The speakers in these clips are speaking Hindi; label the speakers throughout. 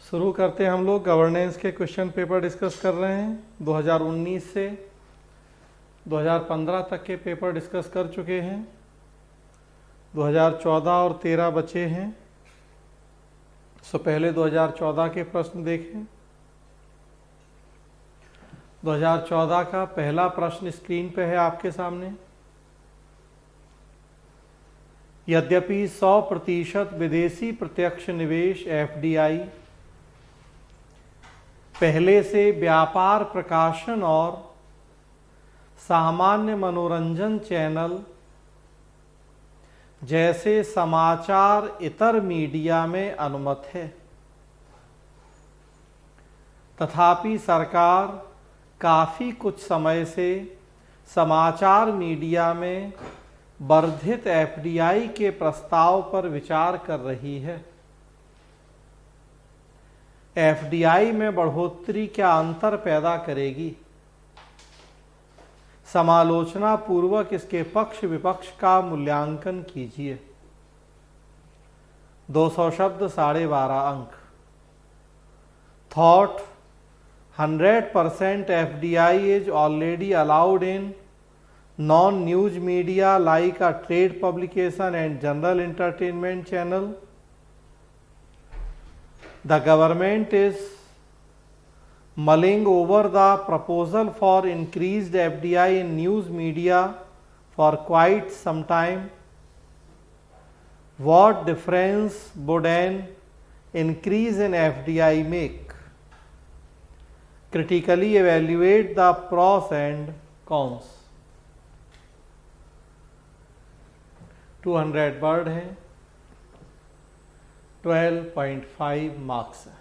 Speaker 1: शुरू करते हैं। हम लोग गवर्नेंस के क्वेश्चन पेपर डिस्कस कर रहे हैं। 2019 से 2015 तक के पेपर डिस्कस कर चुके हैं। 2014 और 13 बचे हैं। सो पहले 2014 के प्रश्न देखें। 2014 का पहला प्रश्न स्क्रीन पे है आपके सामने। यद्यपि 100% विदेशी प्रत्यक्ष निवेश FDI पहले से व्यापार प्रकाशन और सामान्य मनोरंजन चैनल जैसे समाचार इतर मीडिया में अनुमत है, तथापि सरकार काफ़ी कुछ समय से समाचार मीडिया में वर्धित FDI के प्रस्ताव पर विचार कर रही है। FDI में बढ़ोतरी क्या अंतर पैदा करेगी? समालोचना पूर्वक इसके पक्ष विपक्ष का मूल्यांकन कीजिए। 200 शब्द 12.5 अंक। Thought 100% FDI is already allowed in non-news media like a trade publication and general entertainment channel. The government is mulling over the proposal for increased FDI in news media for quite some time. What difference would an increase in FDI make? Critically evaluate the pros and cons. 200 word है, 12.5 मार्क्स है।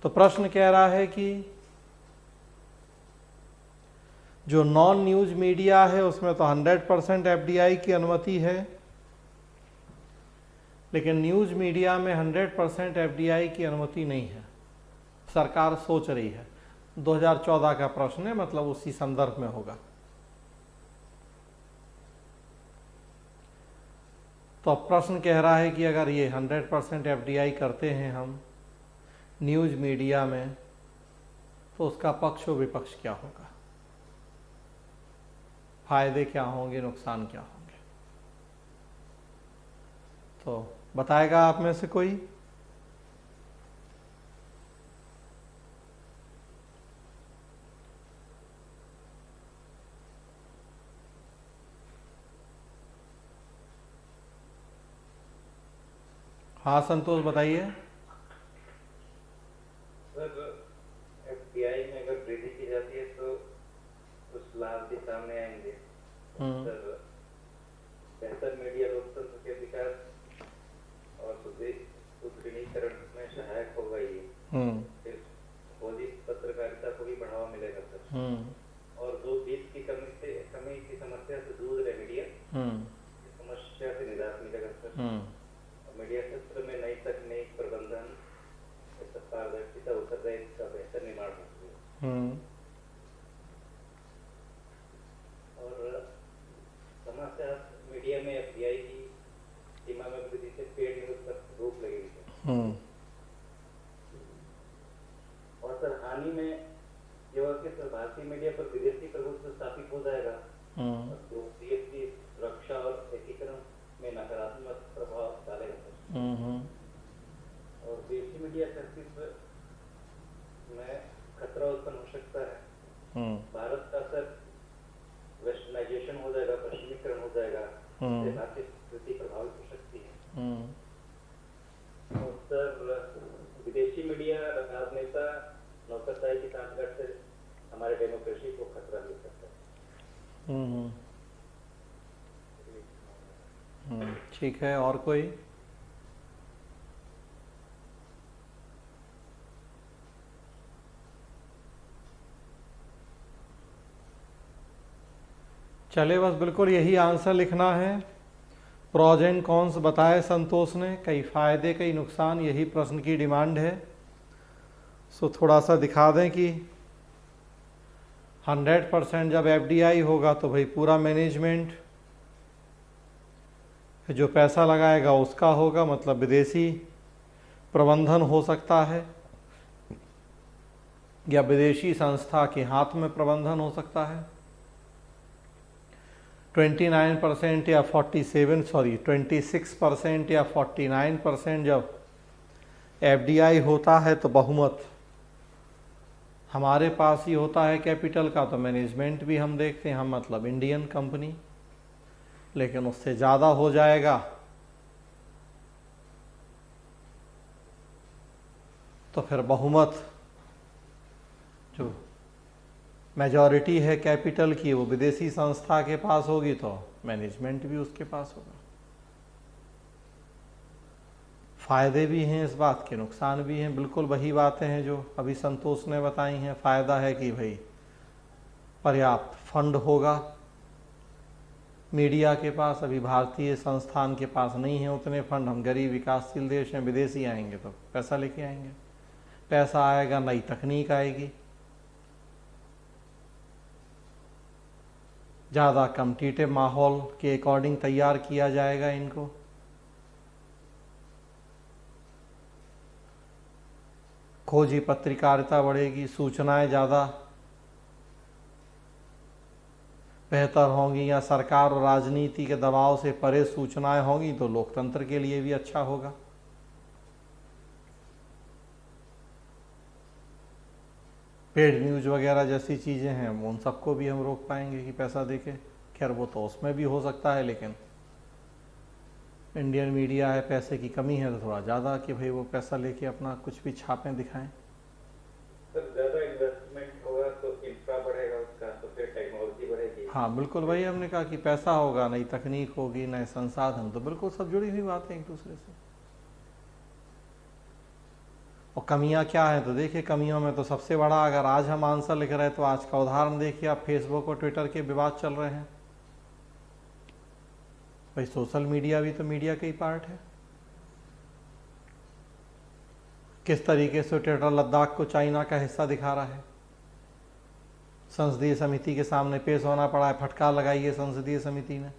Speaker 1: तो प्रश्न कह रहा है कि जो नॉन न्यूज मीडिया है उसमें तो 100% FDI की अनुमति है, लेकिन न्यूज मीडिया में 100% FDI की अनुमति नहीं है। सरकार सोच रही है। 2014 का प्रश्न है, मतलब उसी संदर्भ में होगा। तो प्रश्न कह रहा है कि अगर ये 100% FDI करते हैं हम न्यूज मीडिया में, तो उसका पक्ष और विपक्ष क्या होगा, फायदे क्या होंगे, नुकसान क्या होंगे। तो बताएगा आप में से कोई? हाँ संतोष बताइए।
Speaker 2: सर, FDI में अगर वृद्धि की जाती है तो कुछ लाभ भी सामने आएंगे। सर, बेहतर मीडिया लोकतंत्र के विकास और सुदृढ़ीकरण में सहायक होगा ये। फिर खोजी पत्रकारिता को भी बढ़ावा मिलेगा सर। और जो बीच की कमी की समस्या से जूझ रहे मीडिया, इस समस्या से निजात मिलेगा सर। मीडिया क्षेत्र में नई तकनीक, प्रबंधन, पारदर्शिता, उत्तरदायित्व का बेहतर निर्माण होगा। और समस्या मीडिया में FDI की सीमा में वृद्धि से पेड न्यूज पर रोक लगेगी। और सर, हानि में यह होगा कि सर भारतीय मीडिया पर विदेशी प्रभुत्व स्थापित हो जाएगा, जो देश की सुरक्षा और एकीकरण में नकारात्मक प्रभाव डालेगा। और देशी मीडिया के अस्तित्व में खतरा उत्पन्न हो सकता है। भारत का सर वेस्टर्नाइजेशन हो जाएगा, पश्चिमीकरण हो जाएगा, इससे भारतीय संस्कृति प्रभावित हो सकती है। और सर, विदेशी मीडिया राजनेता नौकरशाही की सांठगांठ से हमारे डेमोक्रेसी को खतरा दे सकता है।
Speaker 1: ठीक है, और कोई? चले, बस बिल्कुल यही आंसर लिखना है। प्रोज एंड कॉन्स बताए संतोष ने, कई फायदे कई नुकसान, यही प्रश्न की डिमांड है। सो थोड़ा सा दिखा दें कि 100% जब FDI होगा तो भाई पूरा मैनेजमेंट जो पैसा लगाएगा उसका होगा, मतलब विदेशी प्रबंधन हो सकता है या विदेशी संस्था के हाथ में प्रबंधन हो सकता है। 29% या 26% या 49% जब एफडीआई होता है तो बहुमत हमारे पास ही होता है कैपिटल का, तो मैनेजमेंट भी हम देखते हैं, हम मतलब इंडियन कंपनी। लेकिन उससे ज़्यादा हो जाएगा तो फिर बहुमत जो मेजॉरिटी है कैपिटल की वो विदेशी संस्था के पास होगी, तो मैनेजमेंट भी उसके पास होगा। फ़ायदे भी हैं इस बात के, नुकसान भी हैं। बिल्कुल वही बातें हैं जो अभी संतोष ने बताई हैं। फ़ायदा है कि भाई पर्याप्त फंड होगा मीडिया के पास। अभी भारतीय संस्थान के पास नहीं है उतने फंड। हम गरीब विकासशील देश हैं, विदेशी आएंगे तो पैसा लेके आएंगे, पैसा आएगा, नई तकनीक आएगी, ज़्यादा कम्पिटिटिव माहौल के अकॉर्डिंग तैयार किया जाएगा इनको। खोजी पत्रकारिता बढ़ेगी, सूचनाएं ज़्यादा बेहतर होंगी, या सरकार और राजनीति के दबाव से परे सूचनाएं होंगी तो लोकतंत्र के लिए भी अच्छा होगा। पेड न्यूज वगैरह जैसी चीज़ें हैं उन सबको भी हम रोक पाएंगे कि पैसा देके। खैर वो तो उसमें भी हो सकता है, लेकिन इंडियन मीडिया है, पैसे की कमी है तो थोड़ा ज़्यादा कि भाई वो पैसा लेके अपना कुछ भी छापें दिखाएं।
Speaker 2: सर ज़्यादा इन्वेस्टमेंट होगा तो इंफ्रा बढ़ेगा उसका, तो फिर टेक्नोलॉजी बढ़ेगी।
Speaker 1: हाँ बिल्कुल, वही हमने कहा कि पैसा होगा, नई तकनीक होगी, नए संसाधन, तो बिल्कुल सब जुड़ी हुई बातें एक दूसरे से। और कमियां क्या है तो देखिए, कमियों में तो सबसे बड़ा, अगर आज हम आंसर लिख रहे हैं तो आज का उदाहरण देखिए आप, फेसबुक और ट्विटर के विवाद चल रहे हैं। भाई सोशल मीडिया भी तो मीडिया का ही पार्ट है। किस तरीके से ट्विटर लद्दाख को चाइना का हिस्सा दिखा रहा है। संसदीय समिति के सामने पेश होना पड़ा है, फटकार लगाई है संसदीय समिति ने।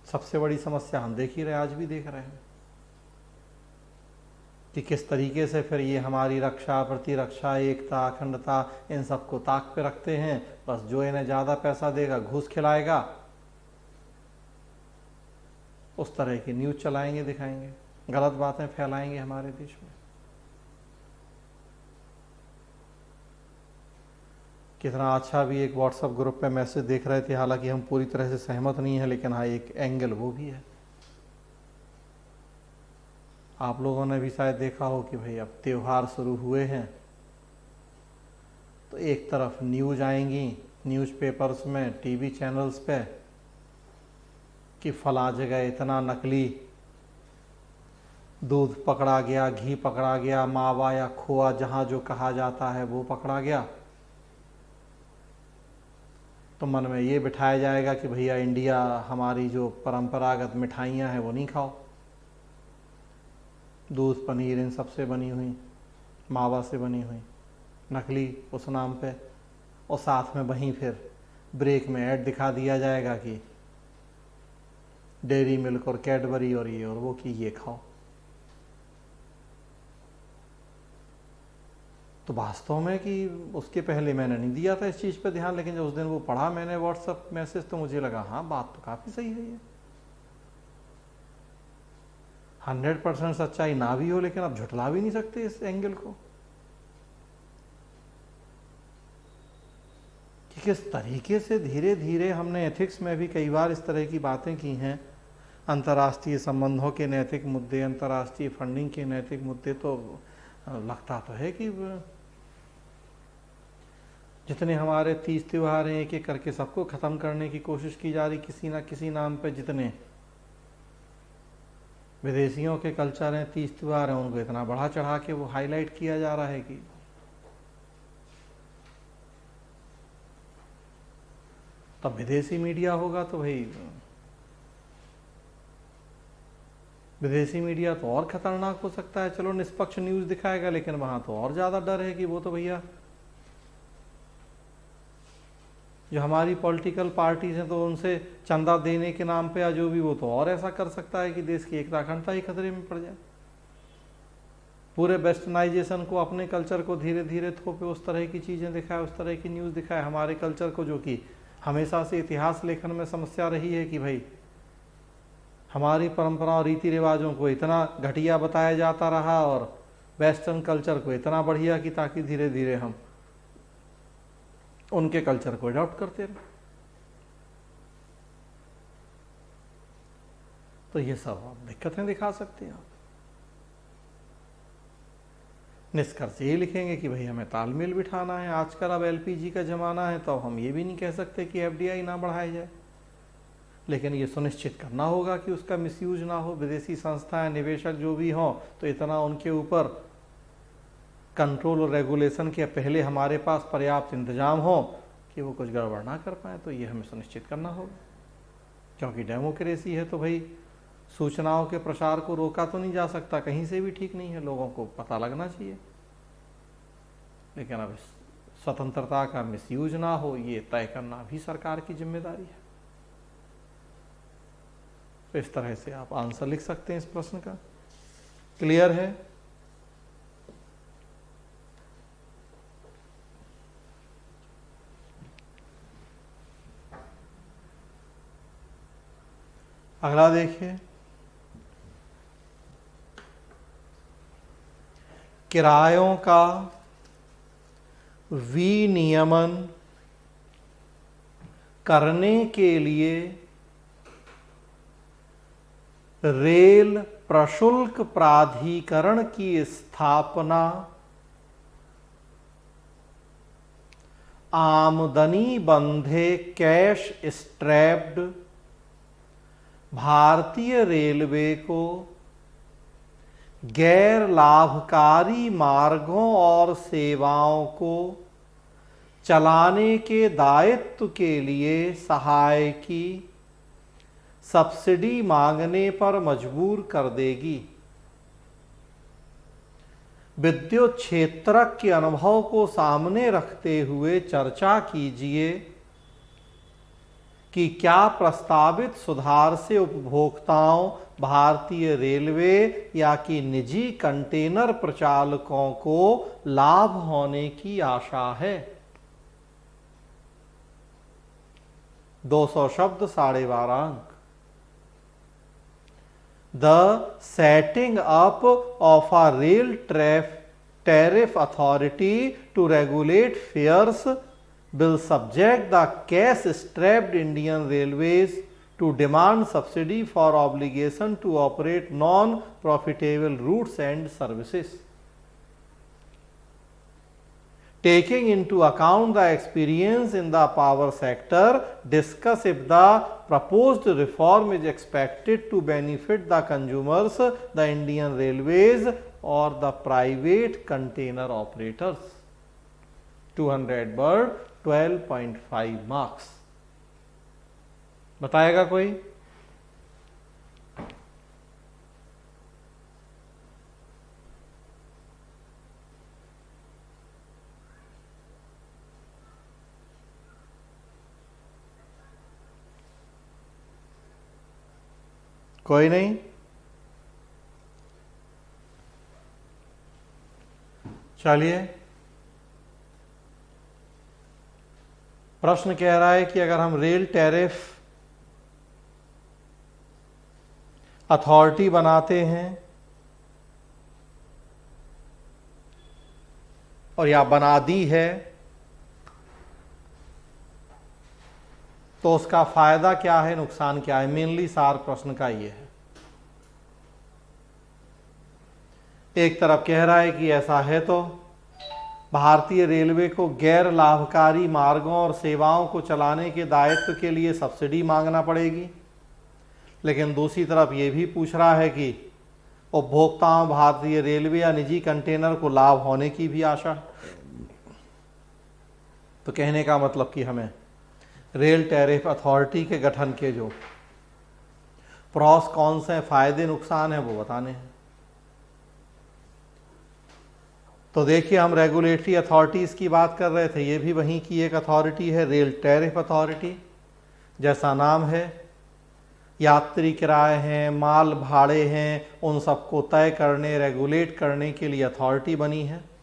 Speaker 1: सबसे बड़ी समस्या हम देख ही रहे, आज भी देख रहे हैं कि किस तरीके से फिर ये हमारी रक्षा, प्रतिरक्षा, एकता, अखंडता, इन सबको ताक पे रखते हैं। बस जो इन्हें ज़्यादा पैसा देगा, घूस खिलाएगा, उस तरह की न्यूज़ चलाएंगे, दिखाएंगे, गलत बातें फैलाएंगे हमारे देश में। कितना अच्छा भी एक व्हाट्सएप ग्रुप पे मैसेज देख रहे थे, हालांकि हम पूरी तरह से सहमत नहीं हैं, लेकिन हाँ एक एंगल वो भी है। आप लोगों ने भी शायद देखा हो कि भाई अब त्यौहार शुरू हुए हैं तो एक तरफ न्यूज़ आएंगी न्यूज़पेपर्स में, टीवी चैनल्स पे, कि फला जगह इतना नकली दूध पकड़ा गया, घी पकड़ा गया, मावा या खोआ जहाँ जो कहा जाता है वो पकड़ा गया। तो मन में ये बिठाया जाएगा कि भैया इंडिया, हमारी जो परंपरागत मिठाइयाँ हैं वो नहीं खाओ, दूध, पनीर इन सब से बनी हुई, मावा से बनी हुई, नकली उस नाम पे। और साथ में वहीं फिर ब्रेक में ऐड दिखा दिया जाएगा कि डेयरी मिल्क और कैडबरी और ये और वो, कि ये खाओ। तो वास्तव में कि उसके पहले मैंने नहीं दिया था इस चीज़ पे ध्यान, लेकिन जब उस दिन वो पढ़ा मैंने व्हाट्सएप मैसेज तो मुझे लगा हाँ बात तो काफ़ी सही है ये। 100% सच्चाई ना भी हो, लेकिन अब झुठला भी नहीं सकते इस एंगल को कि किस तरीके से धीरे धीरे हमने एथिक्स में भी कई बार इस तरह की बातें की हैं। अंतर्राष्ट्रीय संबंधों के नैतिक मुद्दे, अंतर्राष्ट्रीय फंडिंग के नैतिक मुद्दे, तो लगता तो है कि जितने हमारे 30 त्यौहार हैं एक एक करके सबको ख़त्म करने की कोशिश की जा रही किसी ना किसी नाम पे। जितने विदेशियों के कल्चर हैं, 30 त्यौहार हैं, उनको इतना बढ़ा चढ़ा के वो हाईलाइट किया जा रहा है कि तब विदेशी मीडिया होगा तो भाई विदेशी मीडिया तो और खतरनाक हो सकता है। चलो निष्पक्ष न्यूज़ दिखाएगा, लेकिन वहाँ तो और ज़्यादा डर है कि वो तो भैया जो हमारी पॉलिटिकल पार्टीज हैं तो उनसे चंदा देने के नाम पे या जो भी, वो तो और ऐसा कर सकता है कि देश की एकता अखंडता ही खतरे में पड़ जाए। पूरे वेस्टर्नाइजेशन को, अपने कल्चर को धीरे धीरे थोपे, उस तरह की चीज़ें दिखाए, उस तरह की न्यूज़ दिखाए। हमारे कल्चर को, जो कि हमेशा से इतिहास लेखन में समस्या रही है कि भाई हमारी परंपरा और रीति रिवाजों को इतना घटिया बताया जाता रहा और वेस्टर्न कल्चर को इतना बढ़िया, कि ताकि धीरे धीरे हम उनके कल्चर को अडॉप्ट करते रहे। तो ये सब आप दिक्कतें दिखा सकते हैं। आप निष्कर्ष ये लिखेंगे कि भाई हमें तालमेल बिठाना है। आजकल अब एलपीजी का ज़माना है, तो अब हम ये भी नहीं कह सकते कि एफडीआई ना बढ़ाया जाए, लेकिन ये सुनिश्चित करना होगा कि उसका मिसयूज ना हो। विदेशी संस्थाएं, निवेशक जो भी हों, तो इतना उनके ऊपर कंट्रोल और रेगुलेशन के पहले हमारे पास पर्याप्त इंतजाम हो कि वो कुछ गड़बड़ ना कर पाए। तो ये हमें सुनिश्चित करना होगा, क्योंकि डेमोक्रेसी है तो भाई सूचनाओं के प्रसार को रोका तो नहीं जा सकता, कहीं से भी ठीक नहीं है, लोगों को पता लगना चाहिए। लेकिन अब स्वतंत्रता का मिसयूज ना हो, ये तय करना भी सरकार की जिम्मेदारी है। तो इस तरह से आप आंसर लिख सकते हैं इस प्रश्न का। क्लियर है? अगला देखिए, किरायों का विनियमन करने के लिए रेल प्रशुल्क प्राधिकरण की स्थापना आमदनी बंधे कैश स्ट्रैप्ड भारतीय रेलवे को गैर लाभकारी मार्गों और सेवाओं को चलाने के दायित्व के लिए सहायकी सब्सिडी मांगने पर मजबूर कर देगी। विद्युत क्षेत्रक के अनुभव को सामने रखते हुए चर्चा कीजिए कि क्या प्रस्तावित सुधार से उपभोक्ताओं, भारतीय रेलवे या कि निजी कंटेनर प्रचालकों को लाभ होने की आशा है। 200 शब्द, 12.5 अंक। The setting up of a rail tariff authority to regulate fares will subject the cash-strapped Indian Railways to demand subsidy for obligation to operate non-profitable routes and services. Taking into account the experience in the power sector, discuss if the proposed reform is expected to benefit the consumers, the Indian Railways or the private container operators. 200 word, 12.5 marks. बताएगा कोई? कोई नहीं? चलिए, प्रश्न कह रहा है कि अगर हम रेल टैरिफ अथॉरिटी बनाते हैं और या बना दी है, तो उसका फायदा क्या है, नुकसान क्या है। मेनली सार प्रश्न का ये है। एक तरफ कह रहा है कि ऐसा है तो भारतीय रेलवे को गैर लाभकारी मार्गों और सेवाओं को चलाने के दायित्व के लिए सब्सिडी मांगना पड़ेगी, लेकिन दूसरी तरफ ये भी पूछ रहा है कि उपभोक्ताओं, भारतीय रेलवे या निजी कंटेनर को लाभ होने की भी आशा। तो कहने का मतलब कि हमें रेल टैरिफ अथॉरिटी के गठन के जो प्रॉस कॉन्स हैं, फायदे नुकसान हैं, वो बताने हैं। तो देखिए, हम रेगुलेटरी अथॉरिटीज़ की बात कर रहे थे, ये भी वहीं की एक अथॉरिटी है, रेल टैरिफ अथॉरिटी। जैसा नाम है, यात्री किराए हैं, माल भाड़े हैं, उन सबको तय करने, रेगुलेट करने के लिए अथॉरिटी बनी है।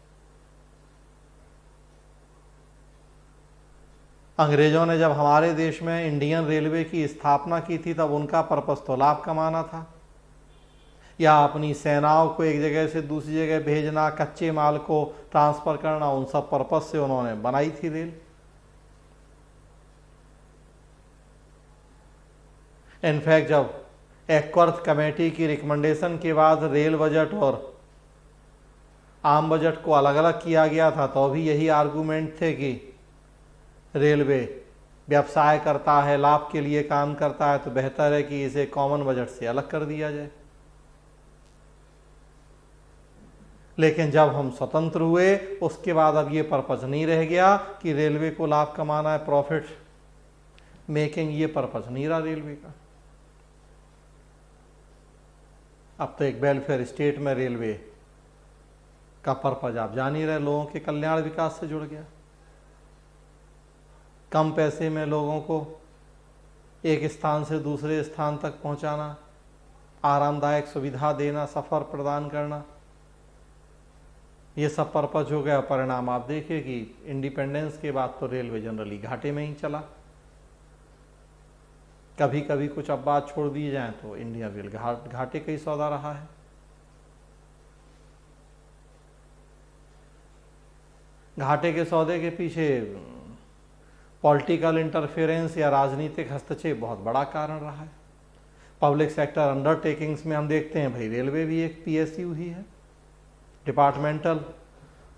Speaker 1: अंग्रेजों ने जब हमारे देश में इंडियन रेलवे की स्थापना की थी तब उनका पर्पस तो लाभ कमाना था, या अपनी सेनाओं को एक जगह से दूसरी जगह भेजना, कच्चे माल को ट्रांसफर करना, उन सब पर्पस से उन्होंने बनाई थी रेल। इनफैक्ट जब एकवर्थ कमेटी की रिकमेंडेशन के बाद रेल बजट और आम बजट को अलग अलग किया गया था तो भी यही आर्गुमेंट थे कि रेलवे व्यवसाय करता है, लाभ के लिए काम करता है, तो बेहतर है कि इसे कॉमन बजट से अलग कर दिया जाए। लेकिन जब हम स्वतंत्र हुए उसके बाद अब ये पर्पज नहीं रह गया कि रेलवे को लाभ कमाना है, प्रॉफिट मेकिंग, ये पर्पज नहीं रहा रेलवे का। अब तो एक वेलफेयर स्टेट में रेलवे का पर्पज आप जान ही रहे, लोगों के कल्याण विकास से जुड़ गया। कम पैसे में लोगों को एक स्थान से दूसरे स्थान तक पहुंचाना, आरामदायक सुविधा देना, सफर प्रदान करना, ये सब पर्पज हो गया। परिणाम आप देखिए कि इंडिपेंडेंस के बाद तो रेलवे जनरली घाटे में ही चला। कभी कभी कुछ अब बात छोड़ दी जाए तो इंडिया रेल घाटे का ही सौदा रहा है। घाटे के सौदे के पीछे पॉलिटिकल इंटरफेरेंस या राजनीतिक हस्तक्षेप बहुत बड़ा कारण रहा है। पब्लिक सेक्टर अंडरटेकिंग्स में हम देखते हैं भाई रेलवे भी एक पीएसयू ही है, डिपार्टमेंटल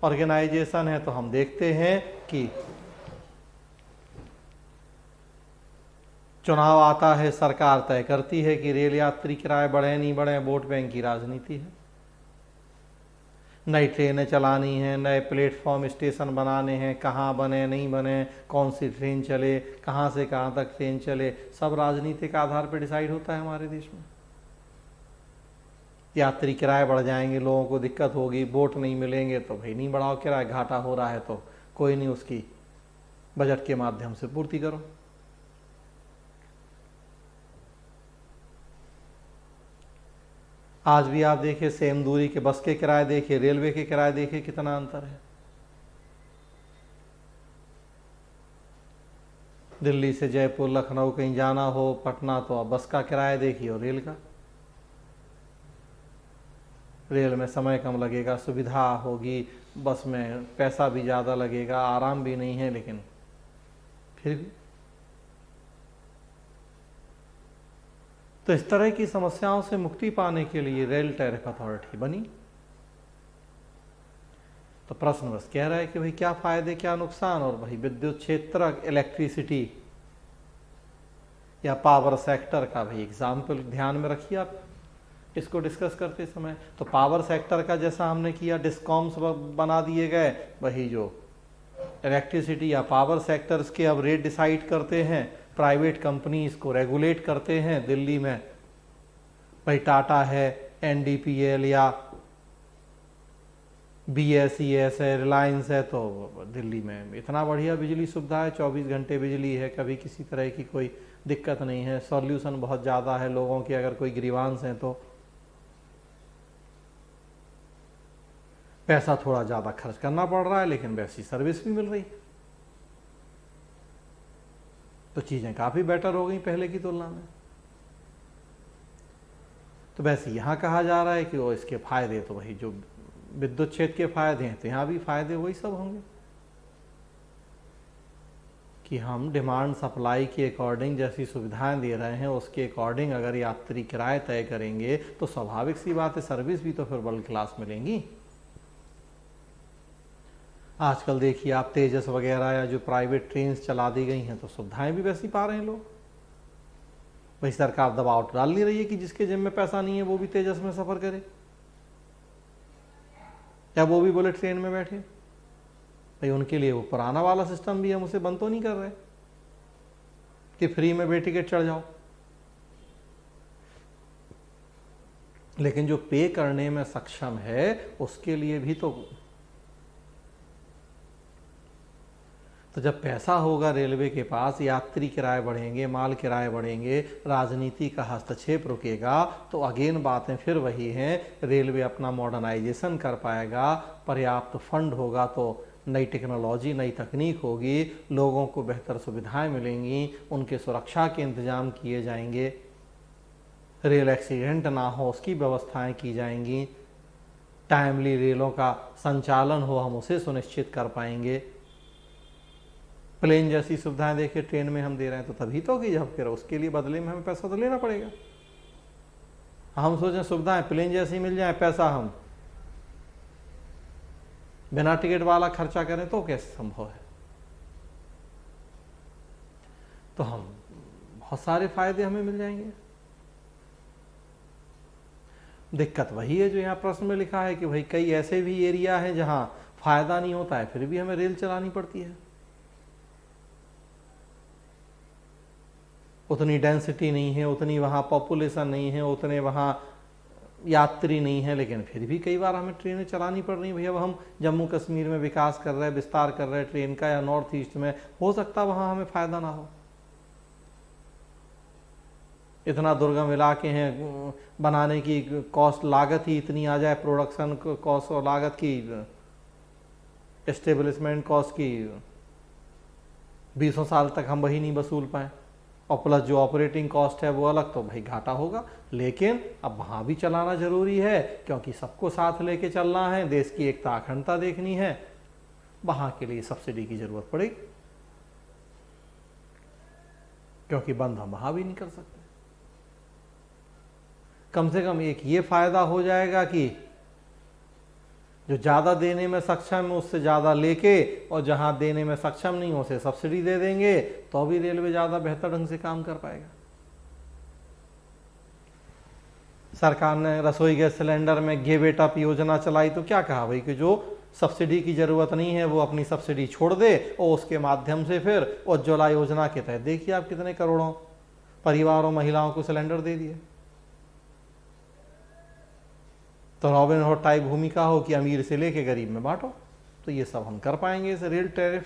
Speaker 1: ऑर्गेनाइजेशन है, तो हम देखते हैं कि चुनाव आता है, सरकार तय करती है कि रेल यात्री किराए बढ़े नहीं बढ़े, वोट बैंक की राजनीति है। नई ट्रेनें चलानी हैं, नए प्लेटफॉर्म स्टेशन बनाने हैं, कहाँ बने नहीं बने, कौन सी ट्रेन चले, कहाँ से कहाँ तक ट्रेन चले, सब राजनीतिक आधार पर डिसाइड होता है हमारे देश में। यात्री किराए बढ़ जाएंगे, लोगों को दिक्कत होगी, वोट नहीं मिलेंगे तो भाई नहीं बढ़ाओ किराए, घाटा हो रहा है तो कोई नहीं, उसकी बजट के माध्यम से पूर्ति करो। आज भी आप देखिए सेम दूरी के बस के किराए देखिए, रेलवे के किराए देखिए, कितना अंतर है। दिल्ली से जयपुर, लखनऊ कहीं जाना हो, पटना, तो अब बस का किराया देखिए और रेल का। रेल में समय कम लगेगा, सुविधा होगी, बस में पैसा भी ज़्यादा लगेगा, आराम भी नहीं है, लेकिन फिर भी। तो इस तरह की समस्याओं से मुक्ति पाने के लिए रेल टैरिफ अथॉरिटी बनी। तो प्रश्न बस कह रहा है कि भाई क्या फायदे क्या नुकसान, और भाई विद्युत क्षेत्र, इलेक्ट्रिसिटी या पावर सेक्टर का भाई एग्जाम्पल ध्यान में रखिए आप इसको डिस्कस करते समय। तो पावर सेक्टर का जैसा हमने किया, डिस्कॉम्स बना दिए गए, वही जो इलेक्ट्रिसिटी या पावर सेक्टर्स के अब रेट डिसाइड करते हैं, प्राइवेट कंपनी इसको रेगुलेट करते हैं। दिल्ली में भाई टाटा है, एनडीपीएल या बीएसईएस है, रिलायंस है, तो दिल्ली में इतना बढ़िया बिजली सुविधा है, 24 घंटे बिजली है, कभी किसी तरह की कोई दिक्कत नहीं है, सॉल्यूशन बहुत ज़्यादा है लोगों के, अगर कोई ग्रीवांस हैं तो पैसा थोड़ा ज़्यादा खर्च करना पड़ रहा है लेकिन वैसी सर्विस भी मिल रही है। तो चीज़ें काफ़ी बेटर हो गई पहले की तुलना में। तो वैसे यहाँ कहा जा रहा है कि वो इसके फायदे, तो वही जो विद्युत क्षेत्र के फायदे हैं, तो यहाँ भी फायदे वही सब होंगे कि हम डिमांड सप्लाई के अकॉर्डिंग जैसी सुविधाएं दे रहे हैं, उसके अकॉर्डिंग अगर यात्री किराए तय करेंगे तो स्वाभाविक सी बात है सर्विस भी तो फिर वर्ल्ड क्लास मिलेंगी। आजकल देखिए आप तेजस वगैरह या जो प्राइवेट ट्रेन चला दी गई हैं तो सुविधाएं भी वैसी पा रहे हैं लोग। भाई सरकार दबाव डाल नहीं रही है कि जिसके जेब में पैसा नहीं है वो भी तेजस में सफर करे या वो भी बुलेट ट्रेन में बैठे। भाई उनके लिए वो पुराना वाला सिस्टम भी हम उसे बंद तो नहीं कर रहे कि फ्री में बे टिकट चढ़ जाओ, लेकिन जो पे करने में सक्षम है उसके लिए भी तो तो जब पैसा होगा रेलवे के पास, यात्री किराए बढ़ेंगे, माल किराए बढ़ेंगे, राजनीति का हस्तक्षेप रुकेगा, तो अगेन बातें फिर वही हैं, रेलवे अपना मॉडर्नाइजेशन कर पाएगा, पर्याप्त फंड होगा तो नई टेक्नोलॉजी, नई तकनीक होगी, लोगों को बेहतर सुविधाएं मिलेंगी, उनके सुरक्षा के इंतजाम किए जाएंगे, रेल एक्सीडेंट ना हो उसकी व्यवस्थाएं की जाएंगी, टाइमली रेलों का संचालन हो हम उसे सुनिश्चित कर पाएंगे। प्लेन जैसी सुविधाएं देखिए ट्रेन में हम दे रहे हैं तो तभी तो कि जब फिर उसके लिए बदले में हमें पैसा तो लेना पड़ेगा। हम सोचें सुविधाएं प्लेन जैसी मिल जाए, पैसा हम बिना टिकट वाला खर्चा करें तो कैसे संभव है। तो हम बहुत सारे फायदे हमें मिल जाएंगे। दिक्कत वही है जो यहाँ प्रश्न में लिखा है कि भाई कई ऐसे भी एरिया हैं जहां फायदा नहीं होता है फिर भी हमें रेल चलानी पड़ती है। उतनी डेंसिटी नहीं है, उतनी वहाँ पॉपुलेशन नहीं है, उतने वहाँ यात्री नहीं है, लेकिन फिर भी कई बार हमें ट्रेनें चलानी पड़ रही हैं। भैया हम जम्मू कश्मीर में विकास कर रहे हैं, विस्तार कर रहे हैं ट्रेन का, या नॉर्थ ईस्ट में, हो सकता है वहाँ हमें फ़ायदा ना हो। इतना दुर्गम इलाके हैं, बनाने की कॉस्ट लागत ही इतनी आ जाए, प्रोडक्शन कॉस्ट और लागत की, एस्टेब्लिशमेंट कॉस्ट की 20 साल तक हम वही नहीं वसूल पाए, और प्लस जो ऑपरेटिंग कॉस्ट है वो अलग, तो भाई घाटा होगा। लेकिन अब वहाँ भी चलाना जरूरी है क्योंकि सबको साथ लेके चलना है, देश की एकता अखंडता देखनी है, वहाँ के लिए सब्सिडी की जरूरत पड़ेगी, क्योंकि बंद हम वहाँ भी नहीं कर सकते। कम से कम एक ये फायदा हो जाएगा कि जो ज़्यादा देने में सक्षम है उससे ज़्यादा लेके, और जहाँ देने में सक्षम नहीं हो उसे सब्सिडी दे देंगे, तो भी रेलवे ज़्यादा बेहतर ढंग से काम कर पाएगा। सरकार ने रसोई गैस सिलेंडर में गिव इट अप योजना चलाई, तो क्या कहा भाई कि जो सब्सिडी की ज़रूरत नहीं है वो अपनी सब्सिडी छोड़ दे, और उसके माध्यम से फिर उज्ज्वला योजना के तहत देखिए आप कितने करोड़ों परिवारों, महिलाओं को सिलेंडर दे दिए। तो रॉबिन हुड टाइप भूमिका हो कि अमीर से लेके गरीब में बांटो, तो ये सब हम कर पाएंगे इस रेल टैरिफ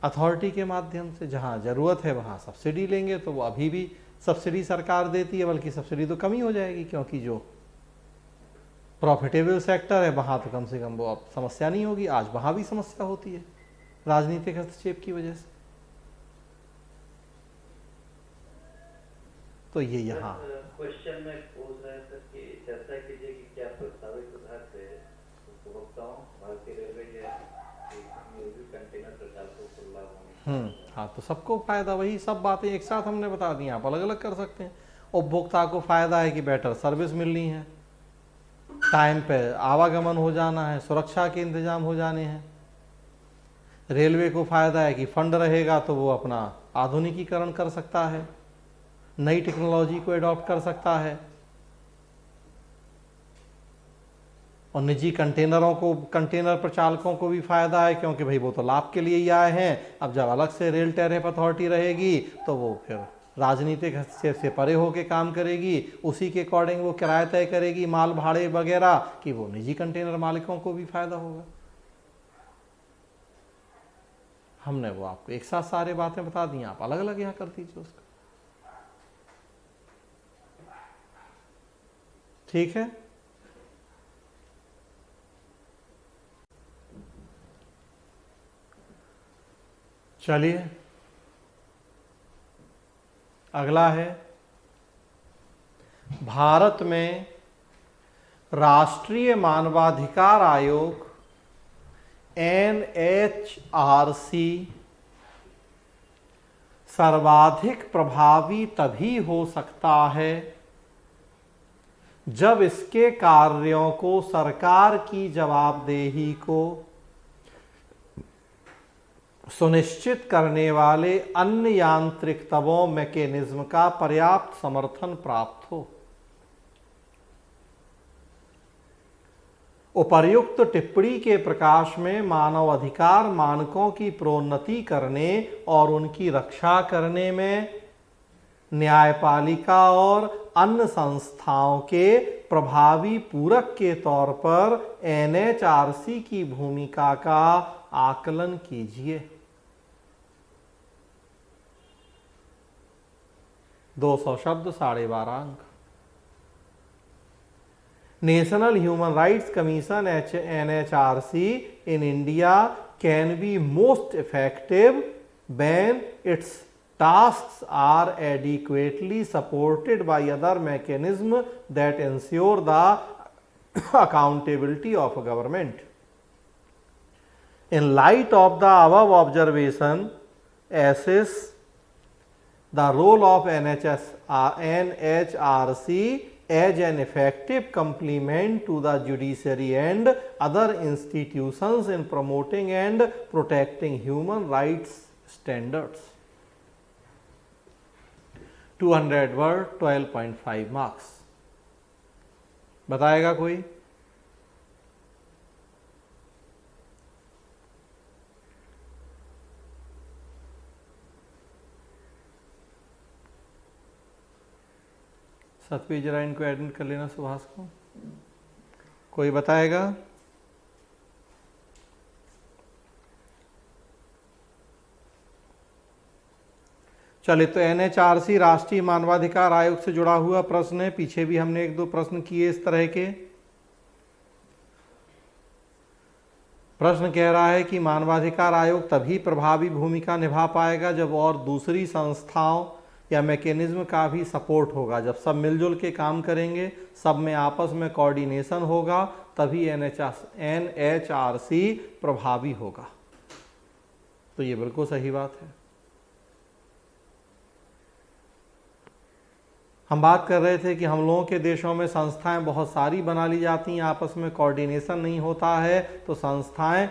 Speaker 1: अथॉरिटी के माध्यम से। जहां जरूरत है वहां सब्सिडी लेंगे, तो वो अभी भी सब्सिडी सरकार देती है, बल्कि सब्सिडी तो कम ही हो जाएगी, क्योंकि जो प्रॉफिटेबल सेक्टर है वहां तो कम से कम वो अब समस्या नहीं होगी। आज वहां भी समस्या होती है राजनीतिक हस्तक्षेप की वजह से। तो ये यहाँ
Speaker 2: क्वेश्चन में पूछ रहे थे कि चर्चा कीजिए कि क्या प्रस्तावित सुधार से उपभोक्ताओं, भारतीय रेलवे के कंटेनर प्रचालकों को लाभ होंगे।
Speaker 1: हाँ, तो सबको फायदा, वही सब बातें एक साथ हमने बता दी, आप अलग अलग कर सकते हैं। उपभोक्ता को फायदा है कि बेटर सर्विस मिलनी है, टाइम पे आवागमन हो जाना है, सुरक्षा के इंतजाम हो जाने हैं। रेलवे को फायदा है कि फंड रहेगा तो वो अपना आधुनिकीकरण कर सकता है, नई टेक्नोलॉजी को एडॉप्ट कर सकता है, और निजी कंटेनर प्रचालकों को भी फायदा है, क्योंकि भाई वो तो लाभ के लिए ही आए हैं। अब जब अलग से रेल टैरिफ अथॉरिटी रहेगी तो वो फिर राजनीतिक हस्तक्षेप से परे होकर काम करेगी, उसी के अकॉर्डिंग वो किराया तय करेगी, माल भाड़े वगैरह, कि वो निजी कंटेनर मालिकों को भी फायदा होगा। हमने वो आपको एक साथ सारे बातें बता दी, आप अलग अलग यहाँ कर दीजिए उसका। ठीक है, चलिए अगला है, भारत में राष्ट्रीय मानवाधिकार आयोग NHRC सर्वाधिक प्रभावी तभी हो सकता है जब इसके कार्यों को सरकार की जवाबदेही को सुनिश्चित करने वाले अन्य यांत्रिक तबों मैकेनिज्म का पर्याप्त समर्थन प्राप्त हो। उपर्युक्त टिप्पणी के प्रकाश में मानव अधिकार मानकों की प्रोन्नति करने और उनकी रक्षा करने में न्यायपालिका और अन्य संस्थाओं के प्रभावी पूरक के तौर पर NHRC की भूमिका का आकलन कीजिए। 200 शब्द 12.5 अंक। National human rights commission NHRC in India can be most effective when its tasks are adequately supported by other mechanisms that ensure the accountability of a government. In light of the above observation, assess the role of NHRC as an effective complement to the judiciary and other institutions in promoting and protecting human rights standards. 200 word 12.5 marks। बताएगा कोई? सतवी जरा इनको एडमिट कर लेना सुभाष को। कोई बताएगा? चलिए, तो NHRC राष्ट्रीय मानवाधिकार आयोग से जुड़ा हुआ प्रश्न है। पीछे भी हमने 1-2 प्रश्न किए इस तरह के। प्रश्न कह रहा है कि मानवाधिकार आयोग तभी प्रभावी भूमिका निभा पाएगा जब और दूसरी संस्थाओं या मैकेनिज्म का भी सपोर्ट होगा। जब सब मिलजुल के काम करेंगे, सब में आपस में कोऑर्डिनेशन होगा, तभी NHRC प्रभावी होगा। तो ये बिल्कुल सही बात है। हम बात कर रहे थे कि हम लोगों के देशों में संस्थाएं बहुत सारी बना ली जाती हैं, आपस में कोऑर्डिनेशन नहीं होता है, तो संस्थाएं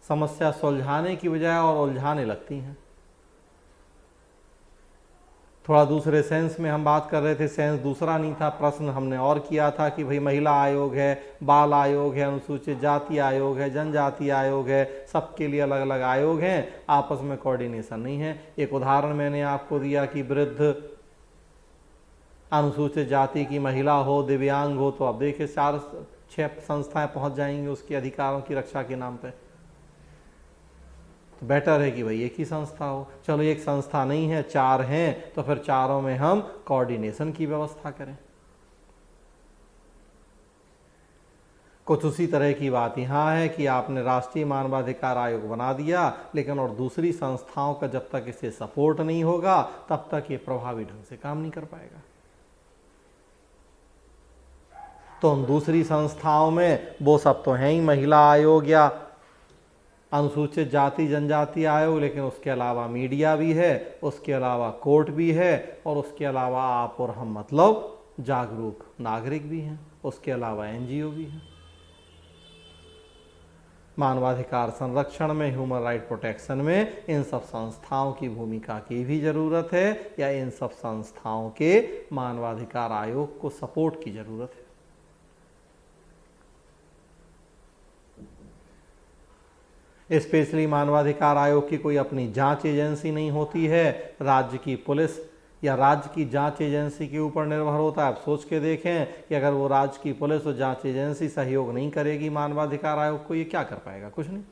Speaker 1: समस्या सुलझाने की बजाय और उलझाने लगती हैं। थोड़ा दूसरे सेंस में हम बात कर रहे थे, सेंस दूसरा नहीं था। प्रश्न हमने और किया था कि भाई महिला आयोग है, बाल आयोग है, अनुसूचित जाति आयोग है, जनजाति आयोग है, सबके लिए अलग अलग आयोग हैं, आपस में कोऑर्डिनेशन नहीं है। एक उदाहरण मैंने आपको दिया कि वृद्ध, अनुसूचित जाति की महिला हो, दिव्यांग हो, तो अब देखिए 4-6 संस्थाएं पहुंच जाएंगी उसके अधिकारों की रक्षा के नाम पे। तो बेटर है कि भाई एक ही संस्था हो। चलो, एक संस्था नहीं है, 4 हैं, तो फिर चारों में हम कोऑर्डिनेशन की व्यवस्था करें। कुछ उसी तरह की बात यहाँ है कि आपने राष्ट्रीय मानवाधिकार आयोग बना दिया, लेकिन और दूसरी संस्थाओं का जब तक इसे सपोर्ट नहीं होगा, तब तक ये प्रभावी ढंग से काम नहीं कर पाएगा। तो उन दूसरी संस्थाओं में वो सब तो हैं ही, महिला आयोग या अनुसूचित जाति जनजाति आयोग, लेकिन उसके अलावा मीडिया भी है, उसके अलावा कोर्ट भी है, और उसके अलावा आप और हम मतलब जागरूक नागरिक भी हैं, उसके अलावा NGO भी हैं। मानवाधिकार संरक्षण में, ह्यूमन राइट प्रोटेक्शन में इन सब संस्थाओं की भूमिका की भी जरूरत है, या इन सब संस्थाओं के मानवाधिकार आयोग को सपोर्ट की जरूरत है। स्पेशली मानवाधिकार आयोग की कोई अपनी जांच एजेंसी नहीं होती है, राज्य की पुलिस या राज्य की जांच एजेंसी के ऊपर निर्भर होता है। आप सोच के देखें कि अगर वो राज्य की पुलिस और जांच एजेंसी सहयोग नहीं करेगी मानवाधिकार आयोग को, ये क्या कर पाएगा? कुछ नहीं।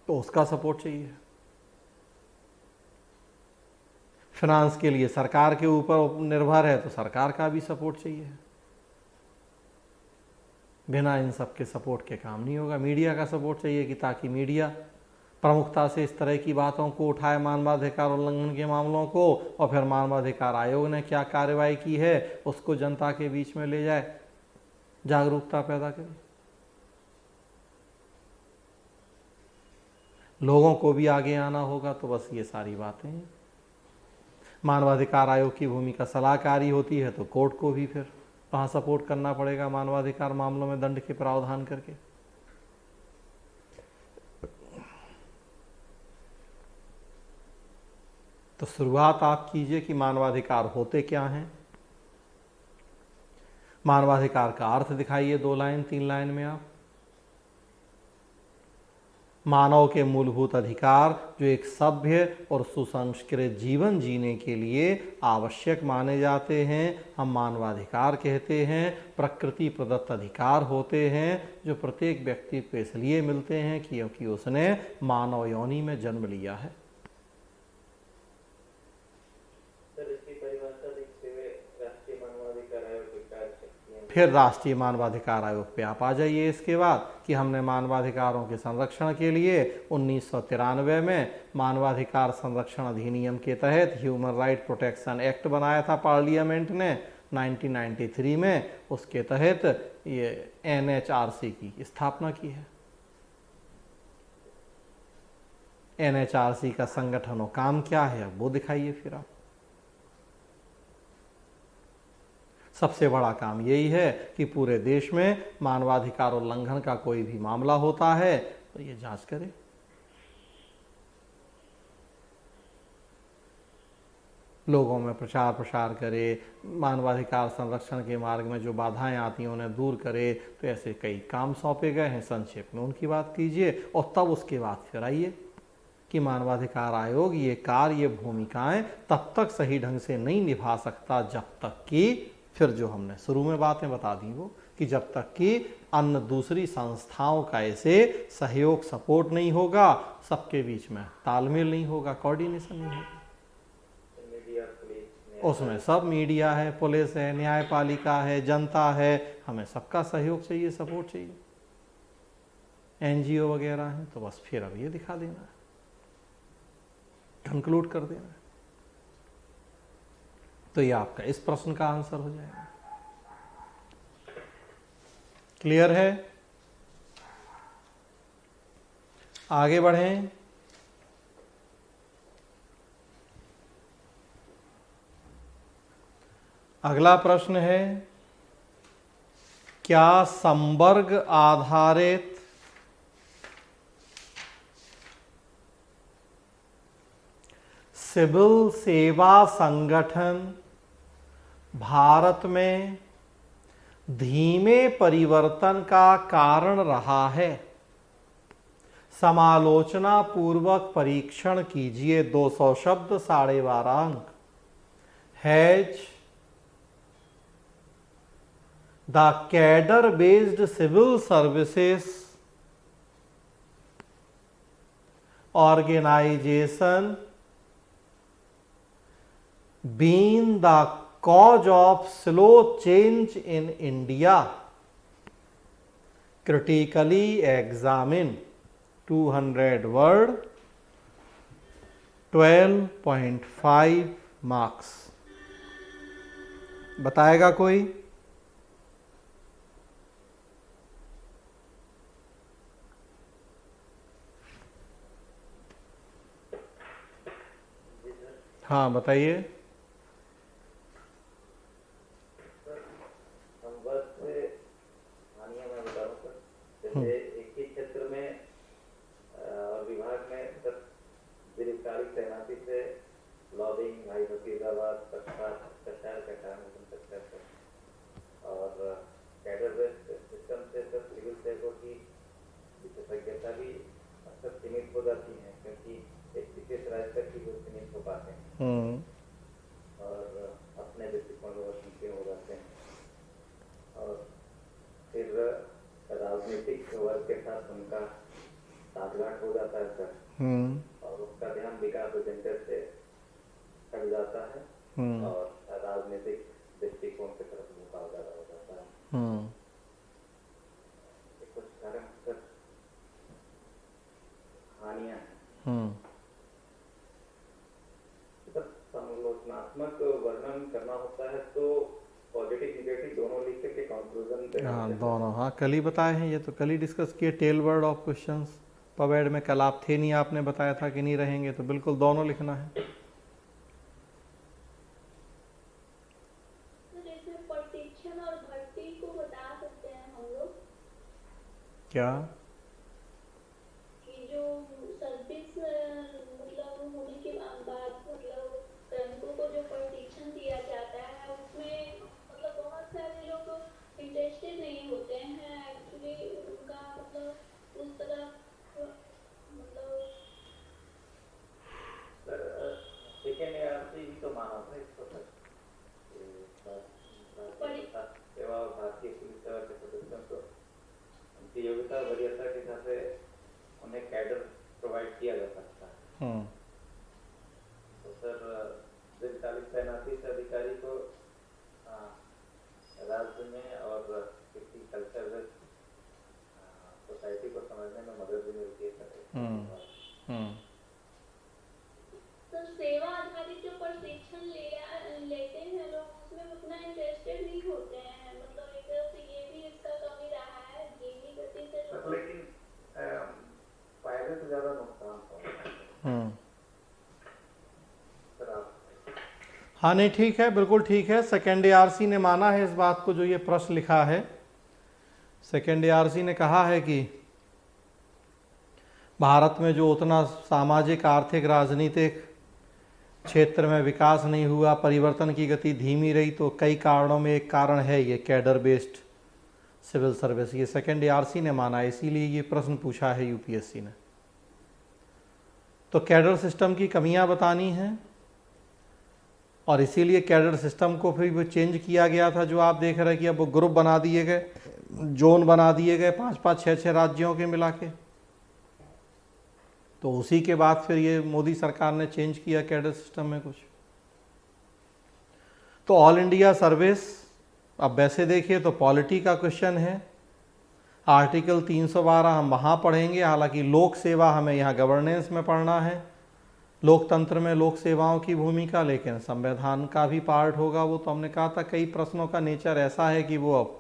Speaker 1: तो उसका सपोर्ट चाहिए। फाइनेंस के लिए सरकार के ऊपर निर्भर है, तो सरकार का भी सपोर्ट चाहिए। बिना इन सब के सपोर्ट के काम नहीं होगा। मीडिया का सपोर्ट चाहिए कि ताकि मीडिया प्रमुखता से इस तरह की बातों को उठाए, मानवाधिकार उल्लंघन के मामलों को, और फिर मानवाधिकार आयोग ने क्या कार्रवाई की है उसको जनता के बीच में ले जाए, जागरूकता पैदा करे। लोगों को भी आगे आना होगा। तो बस ये सारी बातें हैं। मानवाधिकार आयोग की भूमिका सलाहकारी होती है, तो कोर्ट को भी फिर वहाँ सपोर्ट करना पड़ेगा मानवाधिकार मामलों में दंड के प्रावधान करके। तो शुरुआत आप कीजिए कि मानवाधिकार होते क्या हैं। मानवाधिकार का अर्थ दिखाइए 2 लाइन 3 लाइन में आप। मानव के मूलभूत अधिकार जो एक सभ्य और सुसंस्कृत जीवन जीने के लिए आवश्यक माने जाते हैं हम मानवाधिकार कहते हैं। प्रकृति प्रदत्त अधिकार होते हैं जो प्रत्येक व्यक्ति को इसलिए मिलते हैं क्योंकि उसने मानव योनि में जन्म लिया है।
Speaker 2: सर, इसकी परिभाषा देखते हुए राष्ट्रीय मानवाधिकार आयोग की कार्यशक्तियां
Speaker 1: फिर राष्ट्रीय मानवाधिकार आयोग पे आप आ जाइए इसके बाद कि हमने मानवाधिकारों के संरक्षण के लिए 1993 में मानवाधिकार संरक्षण अधिनियम के तहत ह्यूमन राइट प्रोटेक्शन एक्ट बनाया था पार्लियामेंट ने 1993 में। उसके तहत ये एनएचआरसी की स्थापना की है। एनएचआरसी का संगठन और काम क्या है वो दिखाइए फिर आप। सबसे बड़ा काम यही है कि पूरे देश में मानवाधिकार उल्लंघन का कोई भी मामला होता है तो ये जांच करे। लोगों में प्रचार प्रसार करे, मानवाधिकार संरक्षण के मार्ग में जो बाधाएं आती हैं उन्हें दूर करे। तो ऐसे कई काम सौंपे गए हैं, संक्षेप में उनकी बात कीजिए और तब उसके बाद फिर आइए कि मानवाधिकार आयोग ये कार्य, ये भूमिकाएं तब तक सही ढंग से नहीं निभा सकता जब तक कि फिर जो हमने शुरू में बातें बता दी वो कि जब तक कि अन्य दूसरी संस्थाओं का ऐसे सहयोग सपोर्ट नहीं होगा, सबके बीच में तालमेल नहीं होगा, कोऑर्डिनेशन नहीं होगा।
Speaker 2: मीडिया, पुलिस,
Speaker 1: उसमें सब मीडिया है, पुलिस है, न्यायपालिका है, जनता है, हमें सबका सहयोग चाहिए, सपोर्ट चाहिए। एनजीओ वगैरह हैं तो बस फिर अब ये दिखा देना है, कंक्लूड कर देना है। तो ये आपका इस प्रश्न का आंसर हो जाएगा। क्लियर है? आगे बढ़ें। अगला प्रश्न है, क्या संवर्ग आधारित सिविल सेवा संगठन भारत में धीमे परिवर्तन का कारण रहा है? समालोचना पूर्वक परीक्षण कीजिए। 200 शब्द, 12.5 अंक। Has the cadre based civil services organisation been the cause of slow change in India? Critically examine. 200 word, 12.5 marks। बताएगा कोई? हाँ बताइए।
Speaker 2: जैसे एक ही क्षेत्र में और विभाग में दीर्घकालिक तैनाती से लॉबिंग, भाई फरीदाबाद, प्रचार का काम हो सकता है और कैडर बेस्ड सिस्टम से सिविल सेवकों की विशेषज्ञता भी अक्सर सीमित हो जाती है क्योंकि एक विशेष राज्य तक ही वो सीमित हो पाते हैं और अपने दृष्टिकोण में संकीर्ण हो जाते हैं और फिर राजनीतिक वर्ग के साथ उनका साठगांठ हो जाता है सर और उसका ध्यान विकास एजेंडे से हट जाता है और राजनीतिक दृष्टिकोण की तरफ झुकाव ज्यादा हो जाता है। कुछ कारण सर हानियां हैं। जब समालोचनात्मक वर्णन करना होता है तो पॉजिटिव निगेटिव दोनों लिख के कंक्लूजन पे।
Speaker 1: हाँ दोनों, हाँ कल ही बताए हैं, ये तो कल ही डिस्कस किए। टेल वर्ड ऑफ क्वेश्चंस पवेड में कल आप थे नहीं, आपने बताया था कि नहीं रहेंगे, तो बिल्कुल दोनों लिखना है।
Speaker 3: प्रशिक्षण और भर्ती को बता सकते हैं हम लोग
Speaker 1: क्या?
Speaker 3: कि जो सर्विस मतलब होने के बाद मतलब सैनिकों को जो प्रशिक्षण दिया जाता है उसमें मतलब बहुत सारे लोग इंटरेस्टेड नहीं होते हैं एक्चुअली, उनका मतलब उस तरफ
Speaker 2: उनकी योग्यता वरीयता के हिसाब से उन्हें कैडर प्रोवाइड किया जा सकता है। तो सर दीर्घकालिक तैनाती से अधिकारी को राज्य में और किसी कल्चर सोसाइटी को समझने में मदद भी मिलती है सर।
Speaker 3: सर सेवा आधारित जो प्रशिक्षण लेते हैं लोग उसमें उतना इंटरेस्टेड नहीं होते हैं, मतलब एक तरह से ये भी इसका कमी रहा है धीमी गति से लोग।
Speaker 2: लेकिन फायदे से ज्यादा नुकसान सर आप।
Speaker 1: हाँ नहीं ठीक है, बिल्कुल ठीक है। सेकेंड ARC ने माना है इस बात को, जो ये प्रश्न लिखा है। सेकेंड ARC ने कहा है कि भारत में जो उतना सामाजिक आर्थिक राजनीतिक क्षेत्र में विकास नहीं हुआ, परिवर्तन की गति धीमी रही, तो कई कारणों में एक कारण है ये कैडर बेस्ड सिविल सर्विस। ये सेकेंड ARC ने माना, इसीलिए ये प्रश्न पूछा है UPSC ने। तो कैडर सिस्टम की कमियां बतानी हैं और इसीलिए कैडर सिस्टम को फिर वो चेंज किया गया था, जो आप देख रहे हैं कि अब वो ग्रुप बना दिए गए, जोन बना दिए गए 5-5, 6-6 राज्यों के मिला के। तो उसी के बाद फिर ये मोदी सरकार ने चेंज किया कैडर सिस्टम में कुछ। तो ऑल इंडिया सर्विस, अब वैसे देखिए तो पॉलिटी का क्वेश्चन है। आर्टिकल 312 हम वहाँ पढ़ेंगे, हालांकि लोक सेवा हमें यहाँ गवर्नेंस में पढ़ना है, लोकतंत्र में लोक सेवाओं की भूमिका, लेकिन संविधान का भी पार्ट होगा वो। तो हमने कहा था कई प्रश्नों का नेचर ऐसा है कि वो अब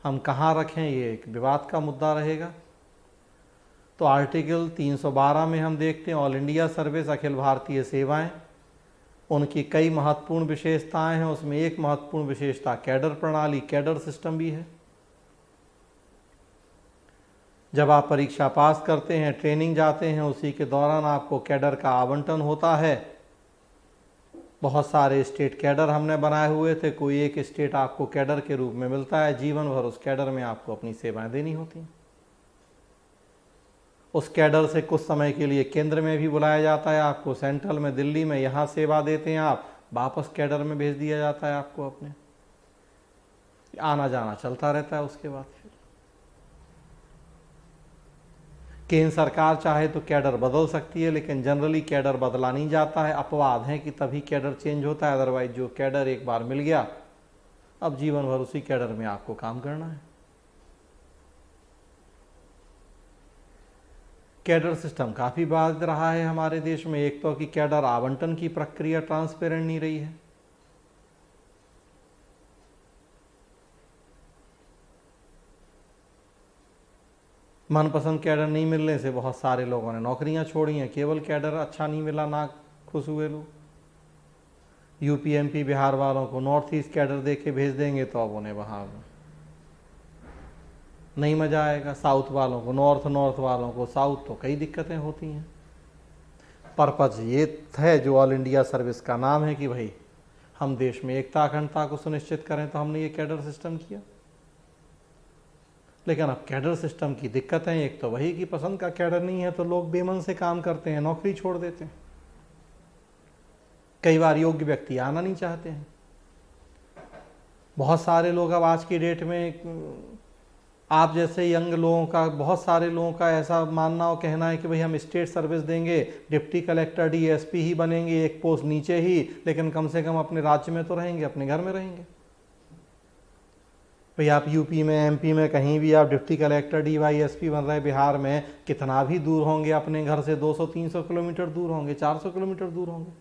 Speaker 1: हम कहाँ रखें, ये एक विवाद का मुद्दा रहेगा। तो आर्टिकल 312 में हम देखते हैं all India service, Akhil Bharatiya सेवाएं, उनकी कई महत्वपूर्ण विशेषताएं हैं। उसमें एक महत्वपूर्ण विशेषता कैडर प्रणाली, कैडर सिस्टम भी है। जब आप परीक्षा पास करते हैं, ट्रेनिंग जाते हैं, उसी के दौरान आपको कैडर का आवंटन होता है। बहुत सारे स्टेट कैडर हमने बनाए हुए थे, कोई एक स्टेट आपको कैडर के रूप में मिलता है, जीवन भर उस कैडर में आपको अपनी सेवाएं देनी होती हैं। उस कैडर से कुछ समय के लिए केंद्र में भी बुलाया जाता है आपको, सेंट्रल में, दिल्ली में, यहाँ सेवा देते हैं आप, वापस कैडर में भेज दिया जाता है आपको अपने। आना जाना चलता रहता है। उसके बाद फिर केंद्र सरकार चाहे तो कैडर बदल सकती है, लेकिन जनरली कैडर बदला नहीं जाता है। अपवाद है कि तभी कैडर चेंज होता है, अदरवाइज जो कैडर एक बार मिल गया, अब जीवन भर उसी कैडर में आपको काम करना है। कैडर सिस्टम काफ़ी बात रहा है हमारे देश में। एक तो कि कैडर आवंटन की प्रक्रिया ट्रांसपेरेंट नहीं रही है। मनपसंद कैडर नहीं मिलने से बहुत सारे लोगों ने नौकरियां छोड़ी हैं, केवल कैडर अच्छा नहीं मिला ना खुश हुए लोग। यूपी MP बिहार वालों को नॉर्थ ईस्ट कैडर दे के भेज देंगे तो अब उन्हें वहाँ नहीं मजा आएगा। साउथ वालों को नॉर्थ, नॉर्थ वालों को साउथ, तो कई दिक्कतें होती हैं। पर्पज ये है जो ऑल इंडिया सर्विस का नाम है कि भाई हम देश में एकता अखंडता को सुनिश्चित करें, तो हमने ये कैडर सिस्टम किया। लेकिन अब कैडर सिस्टम की दिक्कतें, एक तो वही कि पसंद का कैडर नहीं है तो लोग बेमन से काम करते हैं, नौकरी छोड़ देते हैं। कई बार योग्य व्यक्ति आना नहीं चाहते हैं। बहुत सारे लोग अब आज की डेट में, आप जैसे यंग लोगों का, बहुत सारे लोगों का ऐसा मानना और कहना है कि भाई हम स्टेट सर्विस देंगे, डिप्टी कलेक्टर DSP ही बनेंगे, एक पोस्ट नीचे ही, लेकिन कम से कम अपने राज्य में तो रहेंगे, अपने घर में रहेंगे। भाई आप यूपी में, MP में, कहीं भी आप डिप्टी कलेक्टर DYSP बन रहे, बिहार में कितना भी दूर होंगे अपने घर से, 200-300 किलोमीटर दूर होंगे, 400 किलोमीटर दूर होंगे।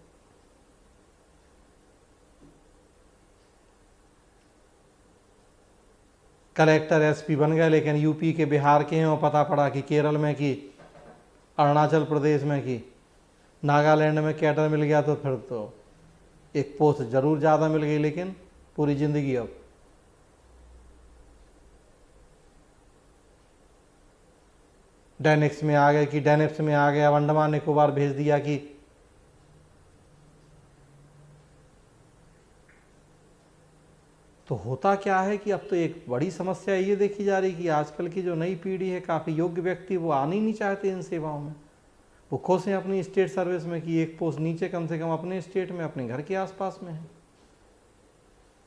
Speaker 1: कलेक्टर SP बन गए, लेकिन यूपी के, बिहार के हैं, और पता पड़ा कि केरल में कि अरुणाचल प्रदेश में कि नागालैंड में कैडर मिल गया, तो फिर तो एक पोस्ट जरूर ज़्यादा मिल गई, लेकिन पूरी ज़िंदगी अब डेनिक्स में आ गए कि डेनिप्स में आ गए, अब अंडमान निकोबार भेज दिया कि तो होता क्या है कि अब तो एक बड़ी समस्या ये देखी जा रही कि आजकल की जो नई पीढ़ी है, काफ़ी योग्य व्यक्ति वो आने ही नहीं चाहते इन सेवाओं में। वो खुश हैं अपनी स्टेट सर्विस में कि एक पोस्ट नीचे कम से कम अपने स्टेट में, अपने घर के आसपास में है।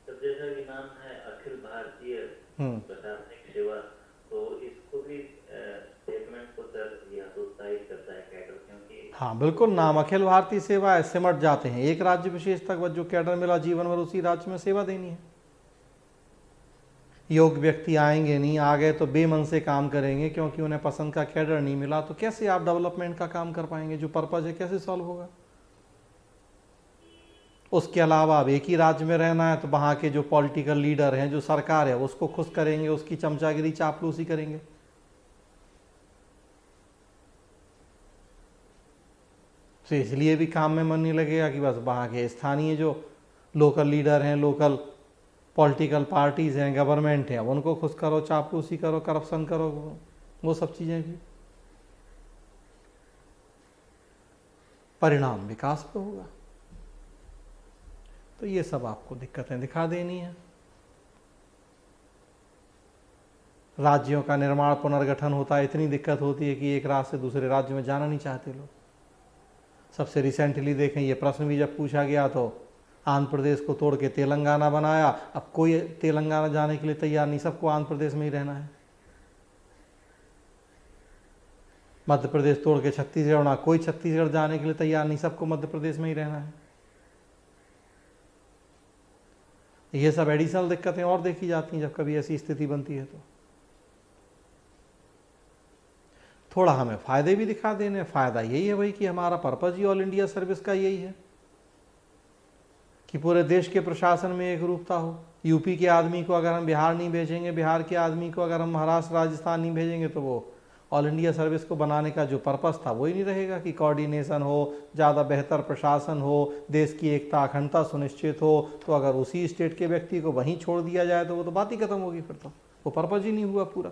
Speaker 2: जैसा कि नाम है अखिल भारतीय प्रशासनिक सेवा, तो इसको भी स्टेटमेंट को सर यह हतोत्साहित करता है कैडर, क्योंकि
Speaker 1: हाँ बिल्कुल, नाम अखिल भारतीय सेवा है, सिमट जाते हैं एक राज्य विशेष तक, बस जो कैडर मिला जीवन भर उसी राज्य में सेवा देनी है। योग्य व्यक्ति आएंगे नहीं, आ गए तो बेमन से काम करेंगे क्योंकि उन्हें पसंद का कैडर नहीं मिला, तो कैसे आप डेवलपमेंट का काम कर पाएंगे? जो पर्पज है कैसे सॉल्व होगा? उसके अलावा अब एक ही राज्य में रहना है तो वहां के जो पॉलिटिकल लीडर हैं, जो सरकार है, उसको खुश करेंगे, उसकी चमचागिरी चापलूसी करेंगे। तो इसलिए भी काम में मन नहीं लगेगा कि बस वहां के स्थानीय जो लोकल लीडर हैं, लोकल पॉलिटिकल पार्टीज हैं, गवर्नमेंट है, उनको खुश करो, चापलूसी करो, करप्शन करो, वो सब चीजें भी। परिणाम विकास पे होगा। तो ये सब आपको दिक्कतें दिखा देनी है। राज्यों का निर्माण पुनर्गठन होता है, इतनी दिक्कत होती है कि एक राज्य से दूसरे राज्य में जाना नहीं चाहते लोग। सबसे रिसेंटली देखें, ये प्रश्न भी जब पूछा गया तो आंध्र प्रदेश को तोड़ के तेलंगाना बनाया। अब कोई तेलंगाना जाने के लिए तैयार नहीं, सबको आंध्र प्रदेश में ही रहना है। मध्य प्रदेश तोड़ के छत्तीसगढ़ होना, कोई छत्तीसगढ़ जाने के लिए तैयार नहीं, सबको मध्य प्रदेश में ही रहना है। ये सब एडिशनल दिक्कतें और देखी जाती हैं जब कभी ऐसी स्थिति बनती है। तो थोड़ा हमें फायदे भी दिखा देने। फायदा यही है भाई कि हमारा पर्पज ही ऑल इंडिया सर्विस का यही है कि पूरे देश के प्रशासन में एक रूपता हो। यूपी के आदमी को अगर हम बिहार नहीं भेजेंगे, बिहार के आदमी को अगर हम महाराष्ट्र राजस्थान नहीं भेजेंगे, तो वो ऑल इंडिया सर्विस को बनाने का जो पर्पस था वो ही नहीं रहेगा कि कोऑर्डिनेशन हो, ज़्यादा बेहतर प्रशासन हो, देश की एकता अखंडता सुनिश्चित हो। तो अगर उसी स्टेट के व्यक्ति को वहीं छोड़ दिया जाए तो वो तो बात ही खत्म होगी, फिर तो वो पर्पज ही नहीं हुआ पूरा।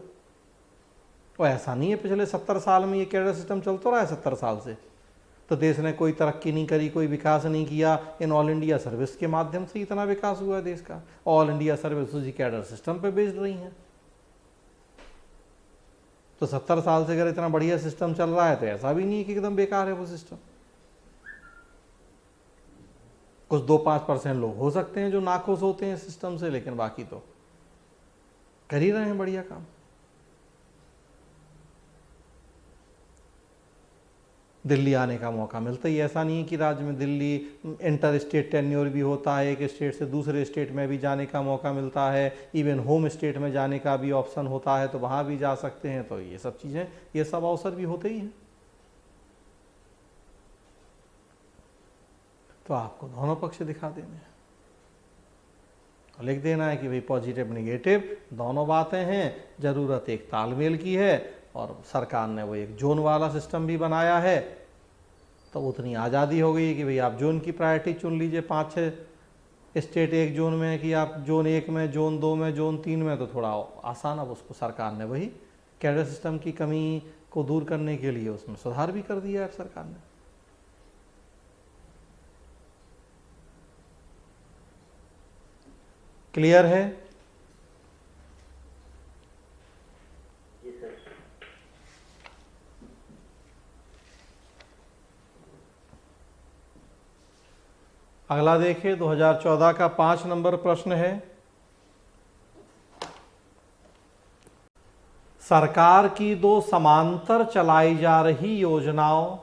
Speaker 1: और ऐसा नहीं है पिछले 70 साल में ये कैडर सिस्टम चलता रहा है 70 साल से, तो देश ने कोई तरक्की नहीं करी, कोई विकास नहीं किया। इन ऑल इंडिया सर्विस के माध्यम से इतना विकास हुआ है देश का। ऑल इंडिया सर्विस उसी कैडर सिस्टम पे बेस्ड रही है। तो 70 साल से अगर इतना बढ़िया सिस्टम चल रहा है तो ऐसा भी नहीं है कि एकदम बेकार है वो सिस्टम। कुछ 2-5% लोग हो सकते हैं जो नाखुश होते हैं सिस्टम से, लेकिन बाकी तो कर ही रहे हैं बढ़िया काम। दिल्ली आने का मौका मिलता ही, ऐसा नहीं है कि राज्य में दिल्ली इंटर स्टेट टेन्योर भी होता है, एक स्टेट से दूसरे स्टेट में भी जाने का मौका मिलता है, इवन होम स्टेट में जाने का भी ऑप्शन होता है, तो वहाँ भी जा सकते हैं। तो ये सब चीज़ें, ये सब अवसर भी होते ही हैं। तो आपको दोनों पक्ष दिखा देने हैं, लिख देना है कि भाई पॉजिटिव निगेटिव दोनों बातें हैं, ज़रूरत एक तालमेल की है, और सरकार ने वो एक जोन वाला सिस्टम भी बनाया है। तो उतनी आज़ादी हो गई कि भाई आप जोन की प्रायोरिटी चुन लीजिए। 5-6 स्टेट एक जोन में है कि आप जोन 1 में, जोन 2 में, जोन 3 में, तो थोड़ा आसान। अब उसको सरकार ने वही कैडर सिस्टम की कमी को दूर करने के लिए उसमें सुधार भी कर दिया है सरकार ने। क्लियर है?
Speaker 2: जी सर।
Speaker 1: अगला देखिए, 2014 का 5 नंबर प्रश्न है। सरकार की 2 समांतर चलाई जा रही योजनाओं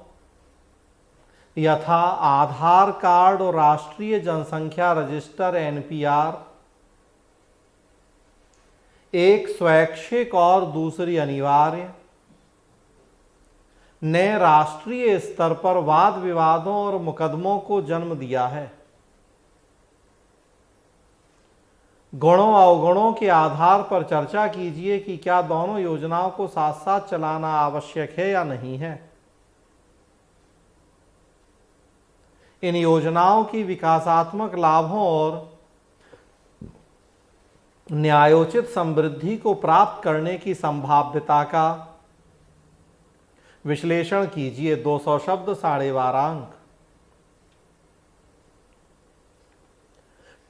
Speaker 1: यथा आधार कार्ड और राष्ट्रीय जनसंख्या रजिस्टर एनपीआर, एक स्वैच्छिक और दूसरी अनिवार्य, ने राष्ट्रीय स्तर पर वाद विवादों और मुकदमों को जन्म दिया है। गुणों अवगुणों के आधार पर चर्चा कीजिए कि क्या दोनों योजनाओं को साथ साथ चलाना आवश्यक है या नहीं है। इन योजनाओं की विकासात्मक लाभों और न्यायोचित समृद्धि को प्राप्त करने की संभाव्यता का विश्लेषण कीजिए। 200 शब्द, 12.5 अंक।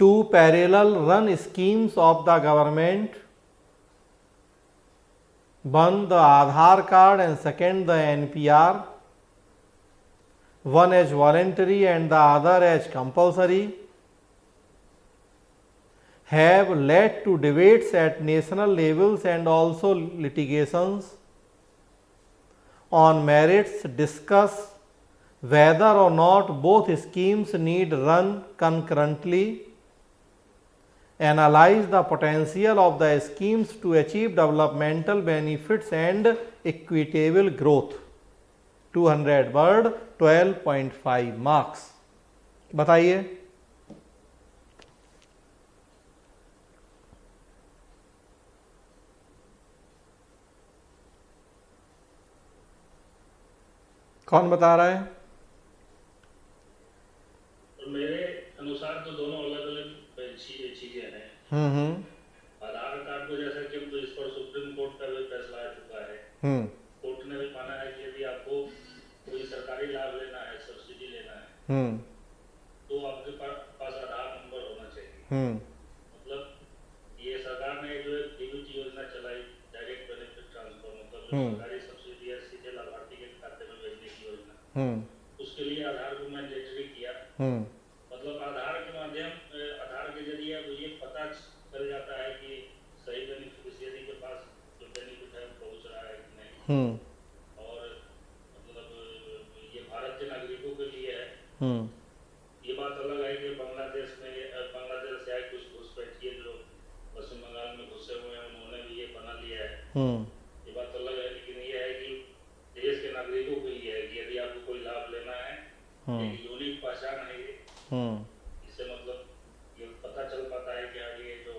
Speaker 1: 2 parallel run schemes of the government, 1 the Aadhaar card and 2nd the NPR, one as voluntary and the other as compulsory, have led to debates at national levels and also litigations on merits, discuss whether or not both schemes need run concurrently, analyze the potential of the schemes to achieve developmental benefits and equitable growth. 200 word, 12.5 marks. बताइए। कौन बता रहा है?
Speaker 4: मेरे अनुसार तो दोनों अलग अलग चीजें हैं। आधार कार्ड को जैसा कि हम तो इस पर सुप्रीम कोर्ट का भी फैसला आ चुका है। कोर्ट ने भी माना है कि यदि आपको कोई सरकारी लाभ लेना है, सब्सिडी लेना है, तो आपके पास आधार नंबर होना चाहिए। मतलब ये सरकार ने जो एक डीबीटी योजना चलाई, डायरेक्ट बेनिफिट ट्रांसफर, मतलब सरकारी सब्सिडी है सीधे लाभार्थी के खाते में भेजने की योजना, उसके लिए आधार को मैंडेटरी किया। मतलब आधार के माध्यम, आधार के जरिए अब ये पता चल जाता है कि सही बेनिफिशियरी के पास जो बेनिफिट है पहुंच रहा है कि नहीं। और मतलब ये भारत के नागरिकों के लिए है। ये बात अलग है कि बांग्लादेश से आए कुछ घुसपैठिए जो पश्चिम बंगाल में घुसे हुए हैं, उन्होंने भी ये बना लिया है। ये बात अलग है, लेकिन ये है कि देश के नागरिकों को ये है कि यदि आपको कोई लाभ लेना है, एक यूनिक पहचान है ये। इससे मतलब ये पता चल पाता है कि हाँ ये जो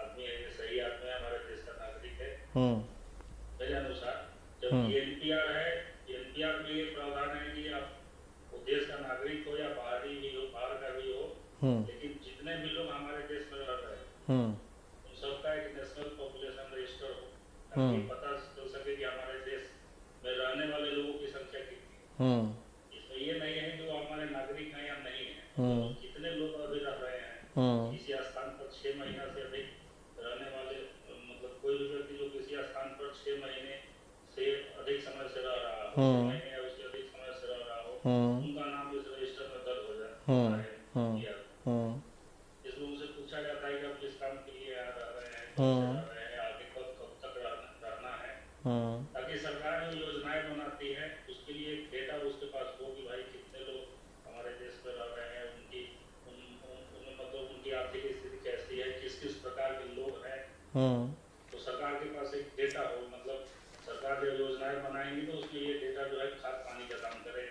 Speaker 4: आदमी है ये सही आदमी है, हमारे देश का नागरिक है। मेरे अनुसार जब एनपीआर है, एनपीआर में ये प्रावधान है कि आप वो देश का नागरिक हो या बाहरी भी हो, बाहर का भी हो, लेकिन जितने भी लोग हमारे देश में रह रहे हैं उन सबका एक नेशनल पॉपुलेशन रजिस्टर हो, ताकि पता चल सके कि हमारे देश में रहने वाले लोगों की संख्या कितनी है। इसमें ये नहीं है जो हमारे नागरिक हैं या नहीं है, कितने लोग अभी रह रहे हैं किसी स्थान पर 6 महीना से अधिक रहने वाले, मतलब कोई भी व्यक्ति जो किसी स्थान पर 6 महीने से अधिक समय से रह रहा हो, 6 महीने या उससे अधिक समय से रह रहा हो, उनका नाम इस रजिस्टर में दर्ज हो जाए। इसमें उनसे पूछा जाता है कि आप किस काम के लिए यहाँ रह रहे हैं, कब से रह रहे हैं, आगे कब तक रहना है, ताकि सरकार जो योजनाएं बनाती है उसके लिए एक डेटा उसके पास हो कि भाई कितने लोग हमारे देश में रह रहे हैं, मतलब उनकी आर्थिक स्थिति कैसी है, किस किस प्रकार के लोग हैं। तो सरकार के पास एक डेटा हो, मतलब सरकार जब योजनाएं बनाएंगी तो उसमें ये डेटा जो है खाद पानी का काम करे।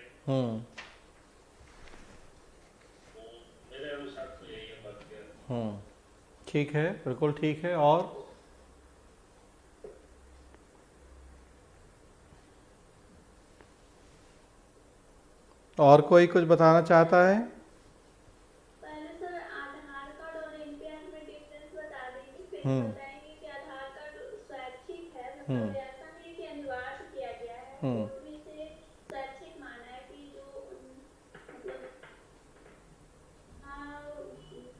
Speaker 4: तो मेरे अनुसार तो यही है बात।
Speaker 1: ठीक है, बिल्कुल ठीक है। और कोई कुछ बताना चाहता है?
Speaker 3: पहले सर आधार कार्ड और एनपीआर में डिफरेंस बता देंगे, फिर बताएंगे कि आधार कार्ड स्वैच्छिक है, मतलब ऐसा नहीं कि अनिवार्य किया गया है, कोर्ट भी इसे स्वैच्छिक माना है कि जो मतलब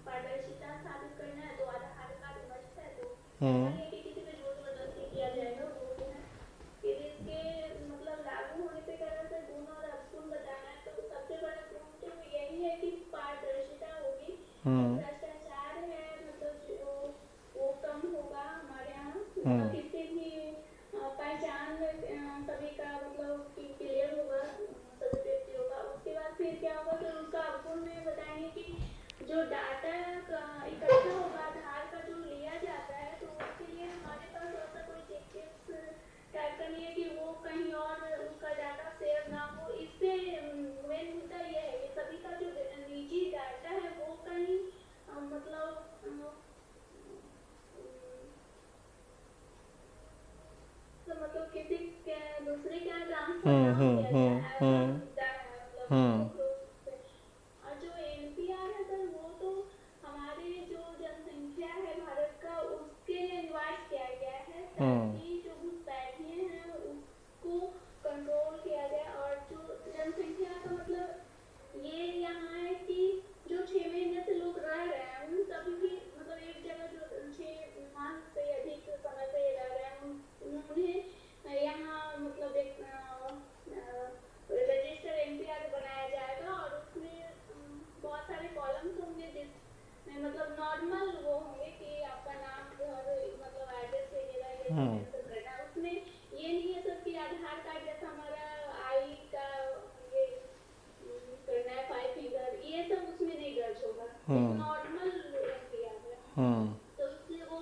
Speaker 3: पारदर्शिता स्थापित करना है तो आधार कार्ड मस्ट है, तो ऐसा नहीं कि किसी पे जोर जबरदस्ती किया जाएगा, वो जो है। फिर इसके मतलब लागू होने पे अगर से गुण और अवगुण बताना है तो सबसे बड़ा गुण तो यही है कि पारदर्शिता होगी, भ्रष्टाचार है मतलब जो वो कम होगा हमारे यहाँ, मतलब किसी भी पहचान सभी का मतलब क्लियर होगा, सभी व्यक्तियों का। उसके बाद फिर क्या होगा, फिर उसका अवगुण में बताएंगे कि जो डाटा इकट्ठा होगा आधार का जो लिया जाता है, तो उसके लिए हमारे पास ऐसा कोई चेक टाइप का नहीं है कि वो कहीं और उसका डाटा शेयर ना हो। इससे मेन मुद्दा ये है कि सभी का जो निजी डाटा है वो कहीं मतलब किसी के दूसरे का ट्रांसफर ना हो ऐसा मतलब। और जो एनपीआर है सर, वो तो हमारे जो जनसंख्या है भारत का उसके लिए निवास किया गया है, ताकि जो घुसपैठिए हैं उसको कंट्रोल किया जाए। और जो जनसंख्या का मतलब ये यहाँ है कि जो 6 महीने से लोग रह रहे हैं उन सभी की मतलब एक जगह जो 6 माह से अधिक समय से रह रहे हैं उन्हें यहाँ मतलब एक रजिस्टर एनपीआर बनाया जाएगा, और उसमें बहुत सारे कॉलम्स होंगे जिसमें मतलब नॉर्मल वो होंगे कि कैंसिल करना है। उसमें ये नहीं है सर कि आधार कार्ड जैसा हमारा आई का ये करना है 5 फिगर, ये सब उसमें नहीं दर्ज होगा, नॉर्मल एफडीआर है। तो इसलिए वो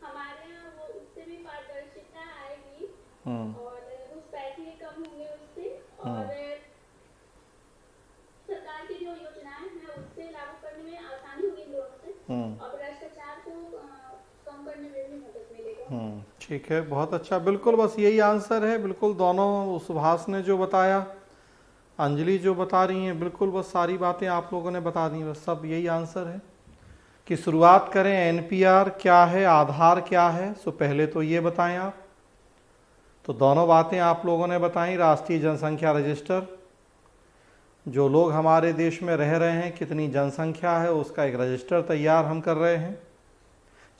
Speaker 3: हमारे यहाँ वो उससे भी पारदर्शिता आएगी और उस पैसे कम होंगे उससे, और सरकार की जो योजनाएं हैं उससे लागू करने में आसानी होगी इन दोनों से, और भ्रष्टाचार को कम करने में भी मदद मिलेगा।
Speaker 1: ठीक है, बहुत अच्छा, बिल्कुल बस यही आंसर है। बिल्कुल दोनों, सुभाष ने जो बताया, अंजलि जो बता रही हैं, बिल्कुल बस सारी बातें आप लोगों ने बता दी, बस सब यही आंसर है कि शुरुआत करें। एनपीआर क्या है, आधार क्या है, सो पहले तो ये बताएं आप। तो दोनों बातें आप लोगों ने बताई। राष्ट्रीय जनसंख्या रजिस्टर, जो लोग हमारे देश में रह रहे हैं, कितनी जनसंख्या है, उसका एक रजिस्टर तैयार हम कर रहे हैं।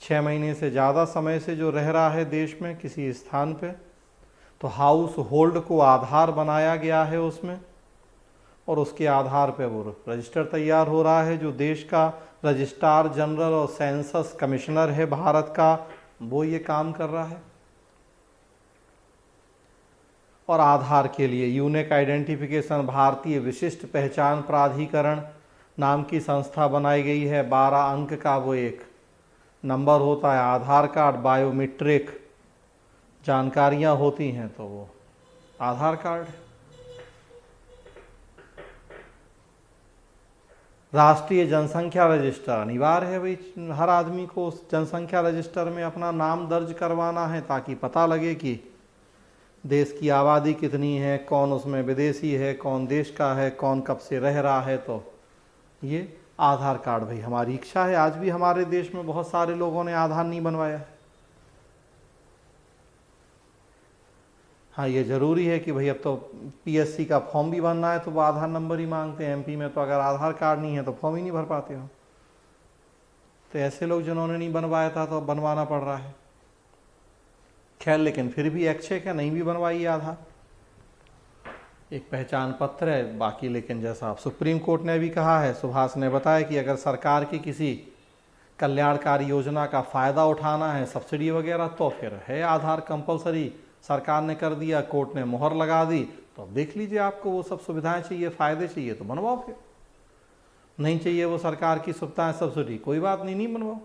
Speaker 1: 6 महीने से ज़्यादा समय से जो रह रहा है देश में किसी स्थान पे, तो हाउस होल्ड को आधार बनाया गया है उसमें, और उसके आधार पे वो रजिस्टर तैयार हो रहा है। जो देश का रजिस्ट्रार जनरल और सेंसस कमिश्नर है भारत का, वो ये काम कर रहा है। और आधार के लिए यूनिक आइडेंटिफिकेशन भारतीय विशिष्ट पहचान प्राधिकरण नाम की संस्था बनाई गई है। 12 अंक का वो एक नंबर होता है। आधार कार्ड बायोमेट्रिक जानकारियां होती हैं, तो वो आधार कार्ड। राष्ट्रीय जनसंख्या रजिस्टर अनिवार्य है भाई, हर आदमी को उस जनसंख्या रजिस्टर में अपना नाम दर्ज करवाना है, ताकि पता लगे कि देश की आबादी कितनी है, कौन उसमें विदेशी है, कौन देश का है, कौन कब से रह रहा है। तो ये आधार कार्ड भाई हमारी इच्छा है। आज भी हमारे देश में बहुत सारे लोगों ने आधार नहीं बनवाया है। हाँ, ये ज़रूरी है कि भाई अब तो पीएससी का फॉर्म भी भरना है, तो वो आधार नंबर ही मांगते हैं। एमपी में तो अगर आधार कार्ड नहीं है तो फॉर्म ही नहीं भर पाते हो। तो ऐसे लोग जिन्होंने नहीं बनवाया था तो अब बनवाना पड़ रहा है। खैर, लेकिन फिर भी ऐच्छिक है, नहीं भी बनवाइए आधार, एक पहचान पत्र है बाकी। लेकिन जैसा आप सुप्रीम कोर्ट ने भी कहा है, सुभाष ने बताया कि अगर सरकार की किसी कल्याणकारी योजना का फ़ायदा उठाना है, सब्सिडी वगैरह, तो फिर है आधार कंपलसरी। सरकार ने कर दिया, कोर्ट ने मोहर लगा दी, तो अब देख लीजिए, आपको वो सब सुविधाएं चाहिए, फ़ायदे चाहिए तो बनवाओ, फिर नहीं चाहिए वो सरकार की सुविधाएं, सब्सिडी, कोई बात नहीं, नहीं बनवाओ।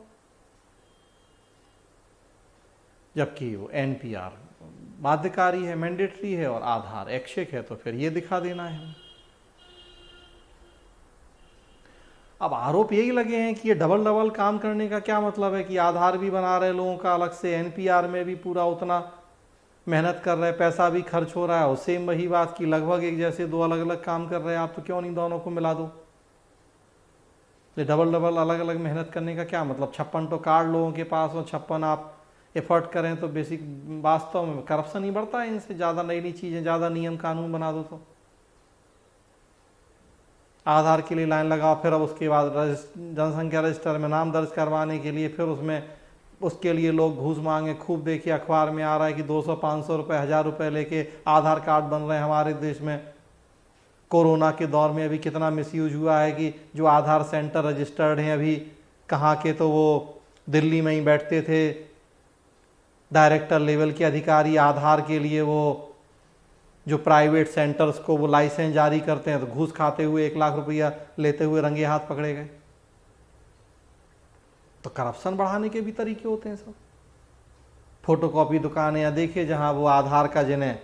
Speaker 1: जबकि वो एनपीआर बाध्यकारी है, मैंडेटरी है, और आधार ऐच्छिक है, तो फिर ये दिखा देना है हमें। अब आरोप यही लगे हैं कि ये डबल काम करने का क्या मतलब है कि आधार भी बना रहे लोगों का अलग से, एनपीआर में भी पूरा उतना मेहनत कर रहे हैं, पैसा भी खर्च हो रहा है, और सेम वही बात की लगभग एक जैसे दो अलग अलग काम कर रहे हैं आप, तो क्यों नहीं दोनों को मिला दो। ये डबल अलग अलग मेहनत करने का क्या मतलब। 56 तो कार्ड लोगों के पास हो, 56 आप एफर्ट करें तो बेसिक वास्तव में करप्शन ही बढ़ता है इनसे। ज़्यादा नई नई चीज़ें, ज़्यादा नियम कानून बना दो तो आधार के लिए लाइन लगाओ, फिर अब उसके बाद जनसंख्या रजिस्टर में नाम दर्ज करवाने के लिए फिर उसमें उसके लिए लोग घूस मांगे। खूब देखिए अखबार में आ रहा है कि 200-500 रुपये, 1000 रुपये लेके आधार कार्ड बन रहे हैं हमारे देश में। कोरोना के दौर में अभी कितना मिसयूज हुआ है कि जो आधार सेंटर रजिस्टर्ड हैं अभी कहाँ के, तो वो दिल्ली में ही बैठते थे डायरेक्टर लेवल के अधिकारी। आधार के लिए वो जो प्राइवेट सेंटर्स को वो लाइसेंस जारी करते हैं, तो घूस खाते हुए 1 लाख रुपया लेते हुए रंगे हाथ पकड़े गए। तो करप्शन बढ़ाने के भी तरीके होते हैं सब। फोटोकॉपी दुकानें या देखिए जहां वो आधार का जिन्हें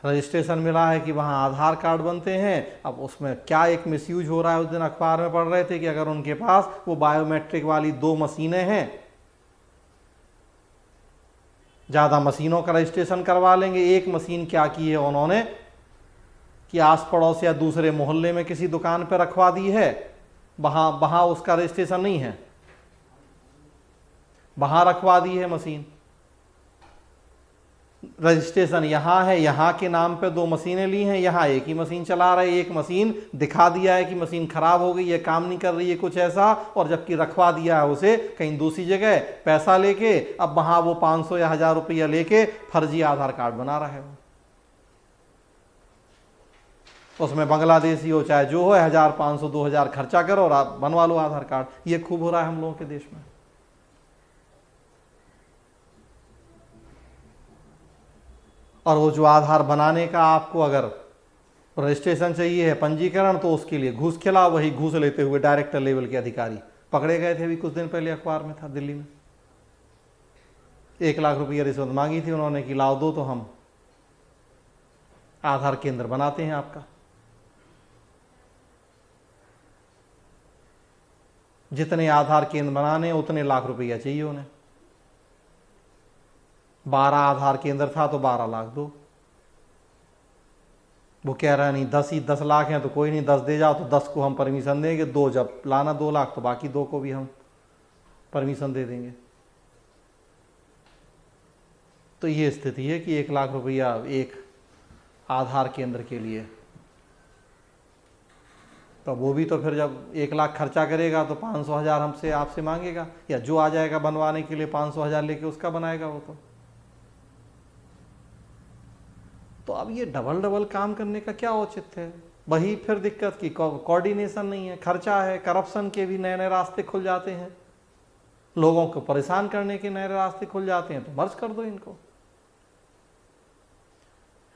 Speaker 1: रजिस्ट्रेशन मिला है कि वहां आधार कार्ड बनते हैं, अब उसमें क्या एक मिसयूज हो रहा है। उस दिन अखबार में पढ़ रहे थे कि अगर उनके पास वो बायोमेट्रिक वाली 2 मशीनें हैं, ज़्यादा मशीनों का रजिस्ट्रेशन करवा लेंगे। एक मशीन क्या की है उन्होंने कि आस पड़ोस या दूसरे मोहल्ले में किसी दुकान पर रखवा दी है, वहाँ उसका रजिस्ट्रेशन नहीं है, वहाँ रखवा दी है मशीन। रजिस्ट्रेशन यहाँ है, यहाँ के नाम पे 2 मशीनें ली हैं, यहाँ एक ही मशीन चला रहे। एक मशीन दिखा दिया है कि मशीन खराब हो गई है, काम नहीं कर रही है, कुछ ऐसा, और जबकि रखवा दिया है उसे कहीं दूसरी जगह पैसा लेके। अब वहाँ वो 500 या 1000 रुपया लेके फर्जी आधार कार्ड बना रहा है। उसमें बांग्लादेशी हो चाहे जो हो, 1000, 500, 2000 खर्चा करो और आप बनवा लो आधार कार्ड। ये खूब हो रहा है हम लोगों के देश में। और वो जो आधार बनाने का आपको अगर रजिस्ट्रेशन चाहिए है, पंजीकरण, तो उसके लिए घूस खिला, वही घूस लेते हुए डायरेक्टर लेवल के अधिकारी पकड़े गए थे। अभी कुछ दिन पहले अखबार में था, दिल्ली में 1 लाख रुपया रिश्वत मांगी थी उन्होंने कि लाओ दो तो हम आधार केंद्र बनाते हैं आपका। जितने आधार केंद्र बनाने उतने लाख रुपया चाहिए उन्हें। 12 आधार केंद्र था तो 12 लाख दो। वो कह रहा है नहीं 10 लाख हैं तो कोई नहीं, 10 दे जाओ तो 10 को हम परमिशन देंगे, 2 जब लाना 2 लाख तो बाकी 2 को भी हम परमिशन दे देंगे। तो ये स्थिति है कि 1 लाख रुपया एक आधार केंद्र के लिए। तो वो भी तो फिर जब 1 लाख खर्चा करेगा तो 500,000 हमसे आपसे मांगेगा, या जो आ जाएगा बनवाने के लिए 500,000 लेके उसका बनाएगा वो तो अब ये डबल काम करने का क्या औचित्य है। वही फिर दिक्कत की कोऑर्डिनेशन नहीं है, खर्चा है, करप्शन के भी नए नए रास्ते खुल जाते हैं, लोगों को परेशान करने के नए रास्ते खुल जाते हैं। तो मर्ज कर दो इनको।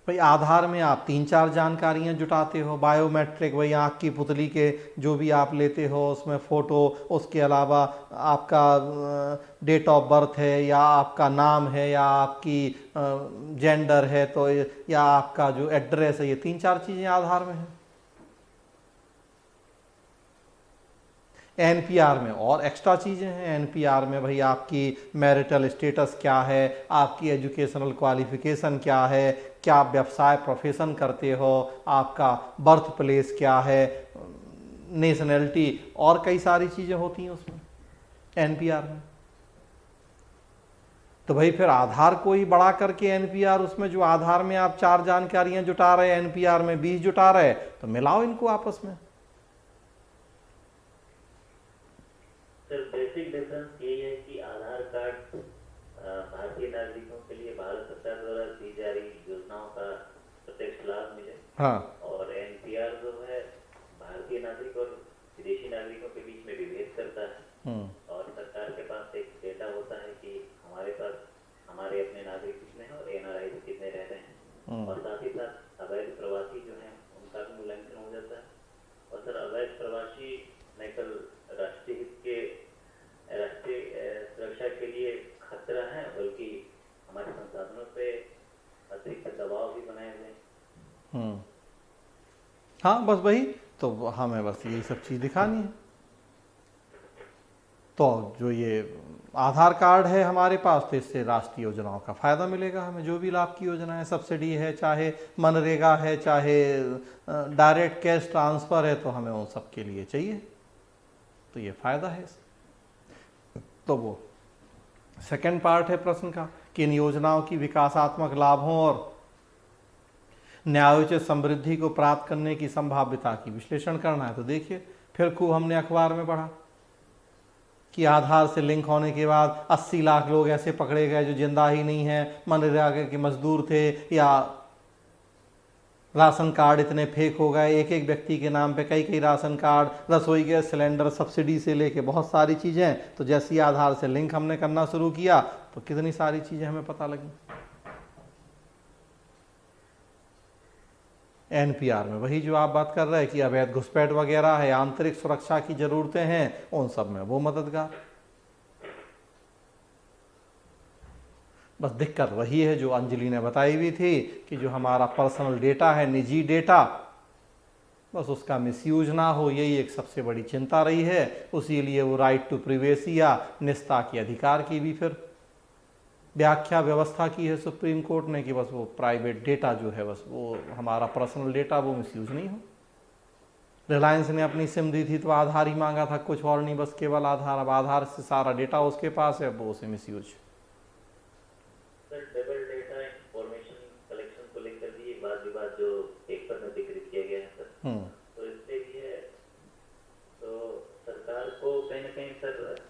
Speaker 1: भाई आधार में आप 3-4 जानकारियां जुटाते हो, बायोमेट्रिक, वही आँख की पुतली के जो भी आप लेते हो उसमें फ़ोटो, उसके अलावा आपका डेट ऑफ बर्थ है, या आपका नाम है, या आपकी जेंडर है, तो या आपका जो एड्रेस है, ये 3-4 चीज़ें आधार में हैं। एनपीआर में और एक्स्ट्रा चीज़ें हैं। एनपीआर में भाई आपकी मैरिटल स्टेटस क्या है, आपकी एजुकेशनल क्वालिफिकेशन क्या है, क्या आप व्यवसाय प्रोफेशन करते हो, आपका बर्थ प्लेस क्या है, नेशनैलिटी, और कई सारी चीज़ें होती हैं उसमें एनपीआर में। तो भाई फिर आधार को ही बड़ा करके एनपीआर, उसमें जो आधार में आप 4 जानकारियां जुटा रहे, एनपीआर में 20 जुटा रहे, तो मिलाओ इनको आपस में।
Speaker 2: सर बेसिक डिफरेंस यही है कि आधार कार्ड भारतीय नागरिकों के लिए भारत सरकार द्वारा दी जा रही योजनाओं का प्रत्यक्ष लाभ मिले।
Speaker 1: हाँ।
Speaker 2: और एनपीआर जो है भारतीय नागरिक और विदेशी नागरिकों के बीच में विभेद करता है। और सरकार के पास एक डेटा होता है कि हमारे पास हमारे अपने नागरिक कितने हैं और एनआरआई कितने रह रहे हैं। और साथ ही साथ अवैध प्रवासी जो है उनका भी मूल्यांकन हो जाता है। और सर अवैध प्रवासी न केवल राष्ट्रीय हित के, राष्ट्रीय सुरक्षा के लिए खतरा है, बल्कि हमारे संसाधनों पे अतिरिक्त दबाव भी बनाए हुए हैं।
Speaker 1: हाँ बस वही तो हमें बस यही सब चीज़ दिखानी है। तो जो ये आधार कार्ड है हमारे पास, तो इससे राष्ट्रीय योजनाओं का फ़ायदा मिलेगा हमें। जो भी लाभ की योजना है, सब्सिडी है, चाहे मनरेगा है, चाहे डायरेक्ट कैश ट्रांसफ़र है, तो हमें उन सब के लिए चाहिए। तो ये फ़ायदा है। तो वो सेकंड पार्ट है प्रश्न का कि इन योजनाओं की विकासात्मक लाभों और न्यायोचित समृद्धि को प्राप्त करने की संभाव्यता की विश्लेषण करना है। तो देखिए फिर खूब हमने अखबार में पढ़ा कि आधार से लिंक होने के बाद 80 लाख लोग ऐसे पकड़े गए जो जिंदा ही नहीं हैं, मनरेगा के मजदूर थे, या राशन कार्ड इतने फेक हो गए, एक एक व्यक्ति के नाम पे कई राशन कार्ड, रसोई गैस सिलेंडर सब्सिडी से लेके बहुत सारी चीज़ें। तो जैसे ही आधार से लिंक हमने करना शुरू किया तो कितनी सारी चीज़ें हमें पता लगी। एनपीआर में वही जो आप बात कर रहे हैं कि अवैध घुसपैठ वगैरह है, आंतरिक सुरक्षा की ज़रूरतें हैं, उन सब में वो मददगार। बस दिक्कत वही है जो अंजलि ने बताई हुई थी कि जो हमारा पर्सनल डेटा है, निजी डेटा, बस उसका मिसयूज ना हो, यही एक सबसे बड़ी चिंता रही है। उसी लिए वो राइट टू प्रिवेसी या निजता के अधिकार की भी फिर व्याख्या व्यवस्था की है सुप्रीम कोर्ट ने कि बस वो प्राइवेट डेटा जो है, बस वो हमारा पर्सनल डेटा, वो मिसयूज नहीं हो। रिलायंस ने अपनी सिम दी थी तो आधार ही मांगा था, कुछ और नहीं, बस केवल आधार। अब आधार से सारा डेटा उसके पास है, वो उसे misuse.
Speaker 2: Sir double data information collection को लेकर भी एक बात विवाद जो पेपर में जिक्र किया गया है सर, तो इससे भी है। तो सरकार को कहीं ना कहीं सर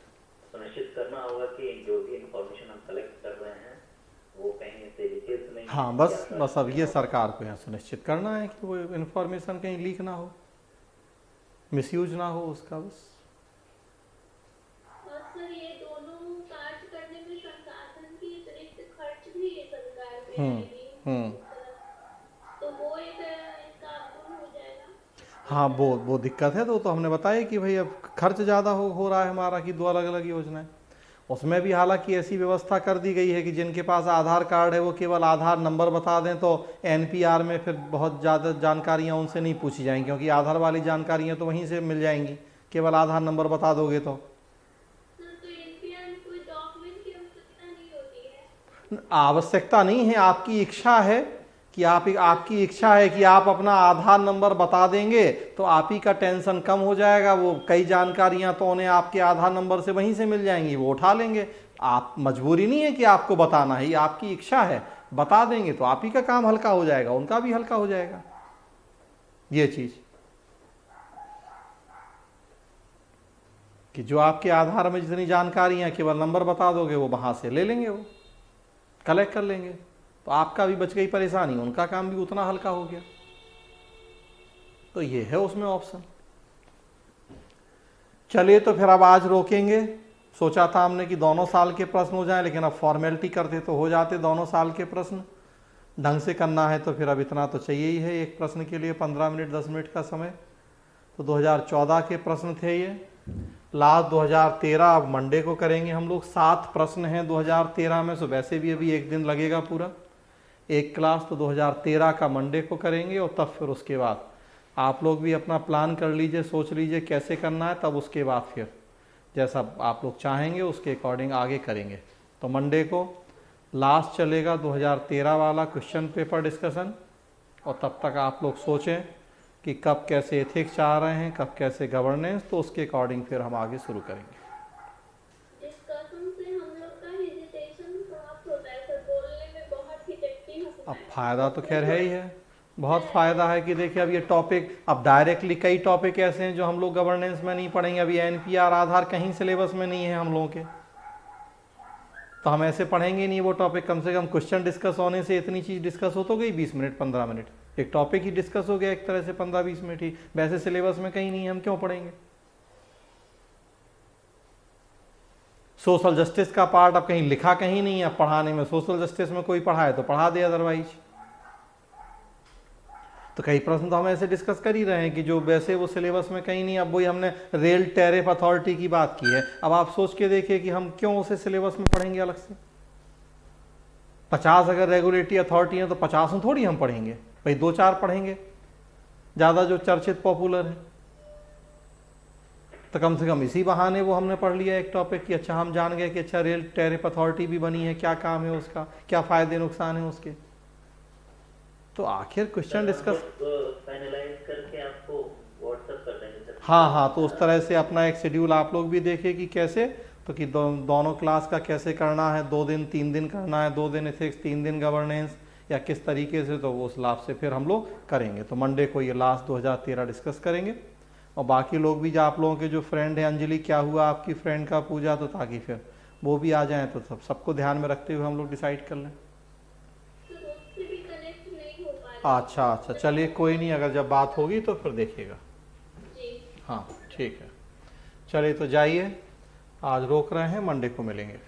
Speaker 2: सुनिश्चित करना होगा कि जो भी इंफॉर्मेशन हम कलेक्ट कर रहे हैं वो कहीं से लीकेज नहीं।
Speaker 1: हाँ बस अब ये सरकार को यहाँ सुनिश्चित करना है कि वो इंफॉर्मेशन कहीं लीक ना हो, मिसयूज ना हो उसका। बस
Speaker 3: और सर ये दोनों कार्य करने में संसाधन की अतिरिक्त खर्च भी सरकार पे आएगी। तो वो एक इसका गुण हो जाएगा।
Speaker 1: हाँ, वो दिक्कत है। तो हमने बताया कि भाई अब खर्च ज़्यादा हो रहा है हमारा कि 2 अलग अलग योजनाएं। उसमें भी हालांकि ऐसी व्यवस्था कर दी गई है कि जिनके पास आधार कार्ड है वो केवल आधार नंबर बता दें तो एनपीआर में फिर बहुत ज़्यादा जानकारियाँ उनसे नहीं पूछी जाएंगी, क्योंकि आधार वाली जानकारियाँ तो वहीं से मिल जाएंगी, केवल आधार नंबर बता दोगे तो।
Speaker 3: तो एनपीआर में कोई डॉक्यूमेंट की आवश्यकता नहीं होती है?
Speaker 1: आवश्यकता नहीं है, आपकी इच्छा है कि आपकी इच्छा है कि आप अपना आधार नंबर बता देंगे तो आप ही का टेंशन कम हो जाएगा। वो कई जानकारियां तो उन्हें आपके आधार नंबर से वहीं से मिल जाएंगी, वो उठा लेंगे। आप मजबूरी नहीं है कि आपको बताना है, ये आपकी इच्छा है, बता देंगे तो आप ही का काम हल्का हो जाएगा, उनका भी हल्का हो जाएगा ये चीज कि जो आपके आधार में जितनी जानकारियां केवल नंबर बता दोगे वो वहां से ले लेंगे, वो कलेक्ट कर लेंगे, तो आपका भी बच गई परेशानी, उनका काम भी उतना हल्का हो गया। तो ये है उसमें ऑप्शन। चलिए तो फिर अब आज रोकेंगे। सोचा था हमने कि दोनों साल के प्रश्न हो जाएं, लेकिन अब फॉर्मेलिटी करते तो हो जाते दोनों साल के प्रश्न। ढंग से करना है तो फिर अब इतना तो चाहिए ही है, एक प्रश्न के लिए 15 मिनट 10 मिनट का समय। तो 2014 के प्रश्न थे ये। लास्ट 2013 अब मंडे को करेंगे हम लोग। 7 प्रश्न हैं 2013 में, सो वैसे भी अभी एक दिन लगेगा पूरा एक क्लास। तो 2013 का मंडे को करेंगे और तब फिर उसके बाद आप लोग भी अपना प्लान कर लीजिए, सोच लीजिए कैसे करना है, तब उसके बाद फिर जैसा आप लोग चाहेंगे उसके अकॉर्डिंग आगे करेंगे। तो मंडे को लास्ट चलेगा 2013 वाला क्वेश्चन पेपर डिस्कशन, और तब तक आप लोग सोचें कि कब कैसे एथिक्स चाह रहे हैं, कब कैसे गवर्नेंस, तो उसके अकॉर्डिंग फिर हम आगे शुरू करेंगे।
Speaker 3: डिस्कशन से हम लोग का हेजिटेशन समाप्त होता है सर, बोलने में बहुत ही टेक्निक होता
Speaker 1: अब
Speaker 3: है।
Speaker 1: फायदा तो खैर है ही है, बहुत फायदा है कि देखिए अब ये टॉपिक, अब डायरेक्टली कई टॉपिक ऐसे हैं जो हम लोग गवर्नेंस में नहीं पढ़ेंगे। अभी एनपीआर आधार कहीं सिलेबस में नहीं है हम लोगों के, तो हम ऐसे पढ़ेंगे नहीं वो टॉपिक। कम से कम क्वेश्चन डिस्कस होने से इतनी चीज डिस्कस हो तो गई 20 मिनट 15 मिनट, एक टॉपिक ही डिस्कस हो गया एक तरह से 15-20 मिनट ही। वैसे सिलेबस में कहीं नहीं है, हम क्यों पढ़ेंगे। सोशल जस्टिस का पार्ट अब कहीं लिखा कहीं नहीं है पढ़ाने में। सोशल जस्टिस में कोई पढ़ा है तो पढ़ा दे, अदरवाइज तो कई प्रश्न तो हम ऐसे डिस्कस कर ही रहे हैं कि जो वैसे वो सिलेबस में कहीं नहीं। अब वही हमने रेल टैरिफ अथॉरिटी की बात की है, अब आप सोच के देखिए कि हम क्यों उसे सिलेबस में पढ़ेंगे अलग से। 50 अगर रेगुलेटरी अथॉरिटी है तो 50 थोड़ी हम पढ़ेंगे भाई, 2-4 पढ़ेंगे ज़्यादा जो चर्चित पॉपुलर है। तो कम से कम इसी बहाने वो हमने पढ़ लिया एक टॉपिक कि अच्छा हम जान गए कि अच्छा रेल टैरिफ अथॉरिटी भी बनी है, क्या काम है उसका, क्या फ़ायदे नुकसान है उसके। तो आखिर क्वेश्चन डिस्कस
Speaker 2: फाइनलाइज करके आपको व्हाट्सएप कर देंगे सर।
Speaker 1: हाँ, तो उस तरह से अपना एक शेड्यूल आप लोग भी देखिए कि कैसे, तो कि दोनों क्लास का कैसे करना है, 2 दिन 3 दिन करना है, 2 दिन एथिक्स 3 दिन गवर्नेंस, या किस तरीके से, तो उस लाभ से फिर हम लोग करेंगे। तो मंडे को ये लास्ट 2013 डिस्कस करेंगे। और बाकी लोग भी, जो आप लोगों के जो फ्रेंड हैं, अंजलि क्या हुआ आपकी फ्रेंड का पूजा, तो ताकि फिर वो भी आ जाएँ, तो सबको ध्यान में रखते हुए हम लोग डिसाइड कर लें। अच्छा, चलिए कोई नहीं, अगर जब बात होगी तो फिर देखिएगा। हाँ ठीक है, चलिए तो जाइए, आज रोक रहे हैं, मंडे को मिलेंगे।